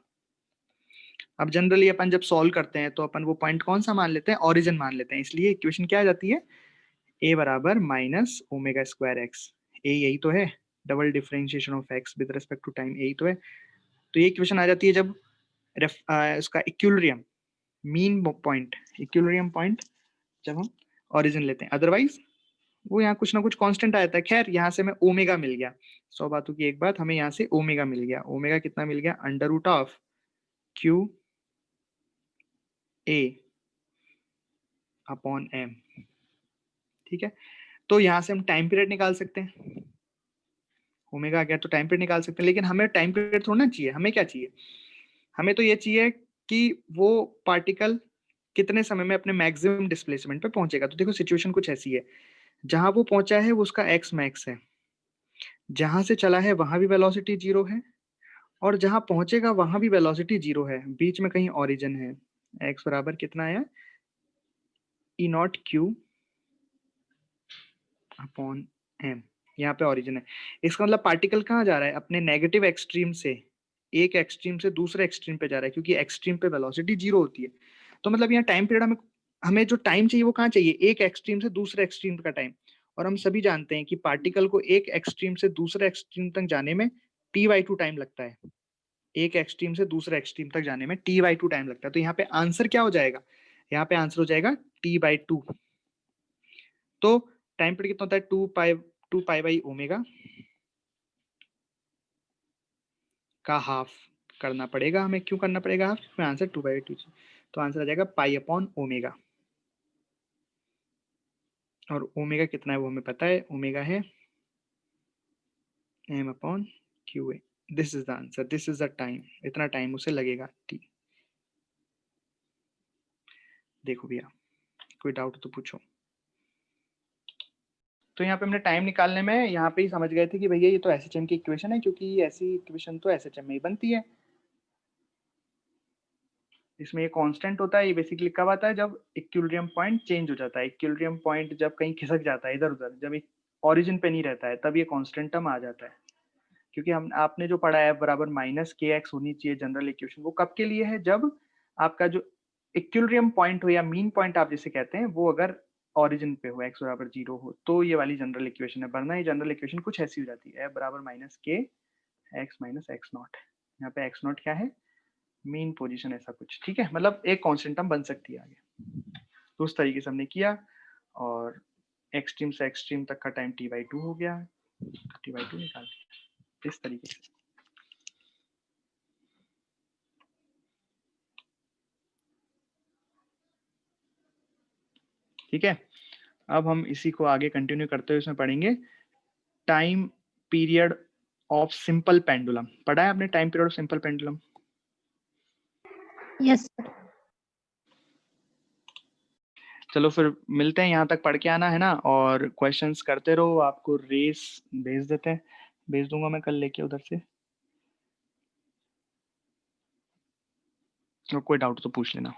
अब जनरली अपन जब सॉल्व करते हैं तो अपन वो पॉइंट कौन सा मान लेते हैं, ओरिजिन मान लेते हैं, इसलिए इक्वेशन क्या आ जाती है, a बराबर माइनस ω²x। ए यही तो है, double differentiation of x with respect to time, यही तो है। तो ये इक्वेशन आ जाती है जब उसका equilibrium, mean point, equilibrium point जब हम ओरिजिन लेते हैं, अदरवाइज वो यहाँ कुछ ना कुछ कांस्टेंट आ जाता है। खैर यहाँ से हमें ओमेगा मिल गया, 100 बातों की एक बात, हमें यहाँ से ओमेगा मिल गया। ओमेगा कितना मिल गया, √QA/m, ठीक है। तो यहाँ से हम टाइम पीरियड निकाल सकते हैं, ओमेगा आ गया तो टाइम पीरियड निकाल सकते हैं, लेकिन हमें टाइम पीरियड थोड़ा ना चाहिए, हमें क्या चाहिए, हमें तो ये चाहिए कि वो पार्टिकल कितने समय में अपने मैक्सिमम डिस्प्लेसमेंट पे पहुंचेगा। तो देखो सिचुएशन कुछ ऐसी है, जहां वो पहुंचा है वो उसका एक्स मैक्स है, जहां से चला है वहां भी वेलोसिटी 0 है, और जहां पहुंचेगा वहां भी वेलोसिटी 0 है, बीच में कहीं ओरिजिन है। एक्स बराबर कितना है, E0Q/m, यहाँ पे ओरिजिन है। इसका मतलब पार्टिकल कहाँ जा रहा है, अपने नेगेटिव एक्सट्रीम से एक एक्सट्रीम से दूसरे एक्सट्रीम पे जा रहा है, क्योंकि एक्सट्रीम पे वेलोसिटी 0 होती है। तो मतलब यहाँ टाइम पीरियड, हमें हमें जो टाइम चाहिए वो कहाँ चाहिए, एक एक्सट्रीम से दूसरे एक्सट्रीम का टाइम। और हम सभी जानते हैं कि पार्टिकल को एक एक्सट्रीम से दूसरे एक्सट्रीम तक जाने में t/2 टाइम लगता है, एक एक्सट्रीम से दूसरे एक्सट्रीम तक जाने में t/2 टाइम लगता है। तो यहाँ पे आंसर क्या हो जाएगा, यहाँ पे आंसर हो जाएगा t/2। तो टाइम पीरियड कितना होता है, 2 पाई/ओमेगा का हाफ करना पड़ेगा हमें। क्यों करना पड़ेगा हाफ, क्योंकि आंसर 2/2। तो आंसर आ जाएगा π/ओमेगा, और ओमेगा कितना है वो हमें पता है, ओमेगा है m/QA। This is the answer, this is the time, इतना टाइम उसे लगेगा टी। देखो भैया कोई डाउट तो पूछो। तो यहाँ पे हमने टाइम निकालने में यहाँ पे ही समझ गए थे कि भैया ये तो एसएचएम की इक्वेशन है, क्योंकि ऐसी इक्वेशन तो एसएचएम में ही बनती है। इसमें ये कांस्टेंट होता है, ये बेसिकली कब आता है, जब इक्विलिब्रियम पॉइंट चेंज हो जाता है। इक्विलिब्रियम पॉइंट जब कहीं खिसक जाता है इधर उधर, जब एक ओरिजिन पे नहीं रहता है, तब ये कांस्टेंट टर्म आ जाता है। क्योंकि हम आपने जो पढ़ा है बराबर माइनस kx होनी चाहिए जनरल इक्वेशन, वो कब के लिए है, जब आपका जो इक्विलिब्रियम पॉइंट हो या मीन पॉइंट आप जिसे कहते हैं, वो अगर ओरिजिन पे हो, x बराबर 0 हो, तो ये वाली जनरल इक्वेशन है, वरना ये जनरल इक्वेशन कुछ ऐसी हो जाती है, f बराबर माइनस के एक्स माइनस एक्स नॉट। यहाँ पे एक्स नॉट क्या है, मीन पोजीशन, ऐसा कुछ, ठीक है, मतलब एक कांस्टेंट टर्म बन सकती है आगे। तो उस तरीके से हमने किया और एक्सट्रीम से एक्सट्रीम तक का टाइम t/2 हो गया, t/2 निकाल दिया इस तरीके से। ठीक है, अब हम इसी को आगे कंटिन्यू करते हुए इसमें पढ़ेंगे time period of simple pendulum. पढ़ा है आपने time period of simple pendulum? Yes sir. चलो फिर मिलते हैं, यहाँ तक पढ़ के आना है ना, और क्वेश्चंस करते रहो। आपको रेस भेज देते हैं, भेज दूंगा मैं कल लेके उधर से, और कोई डाउट तो पूछ लेना।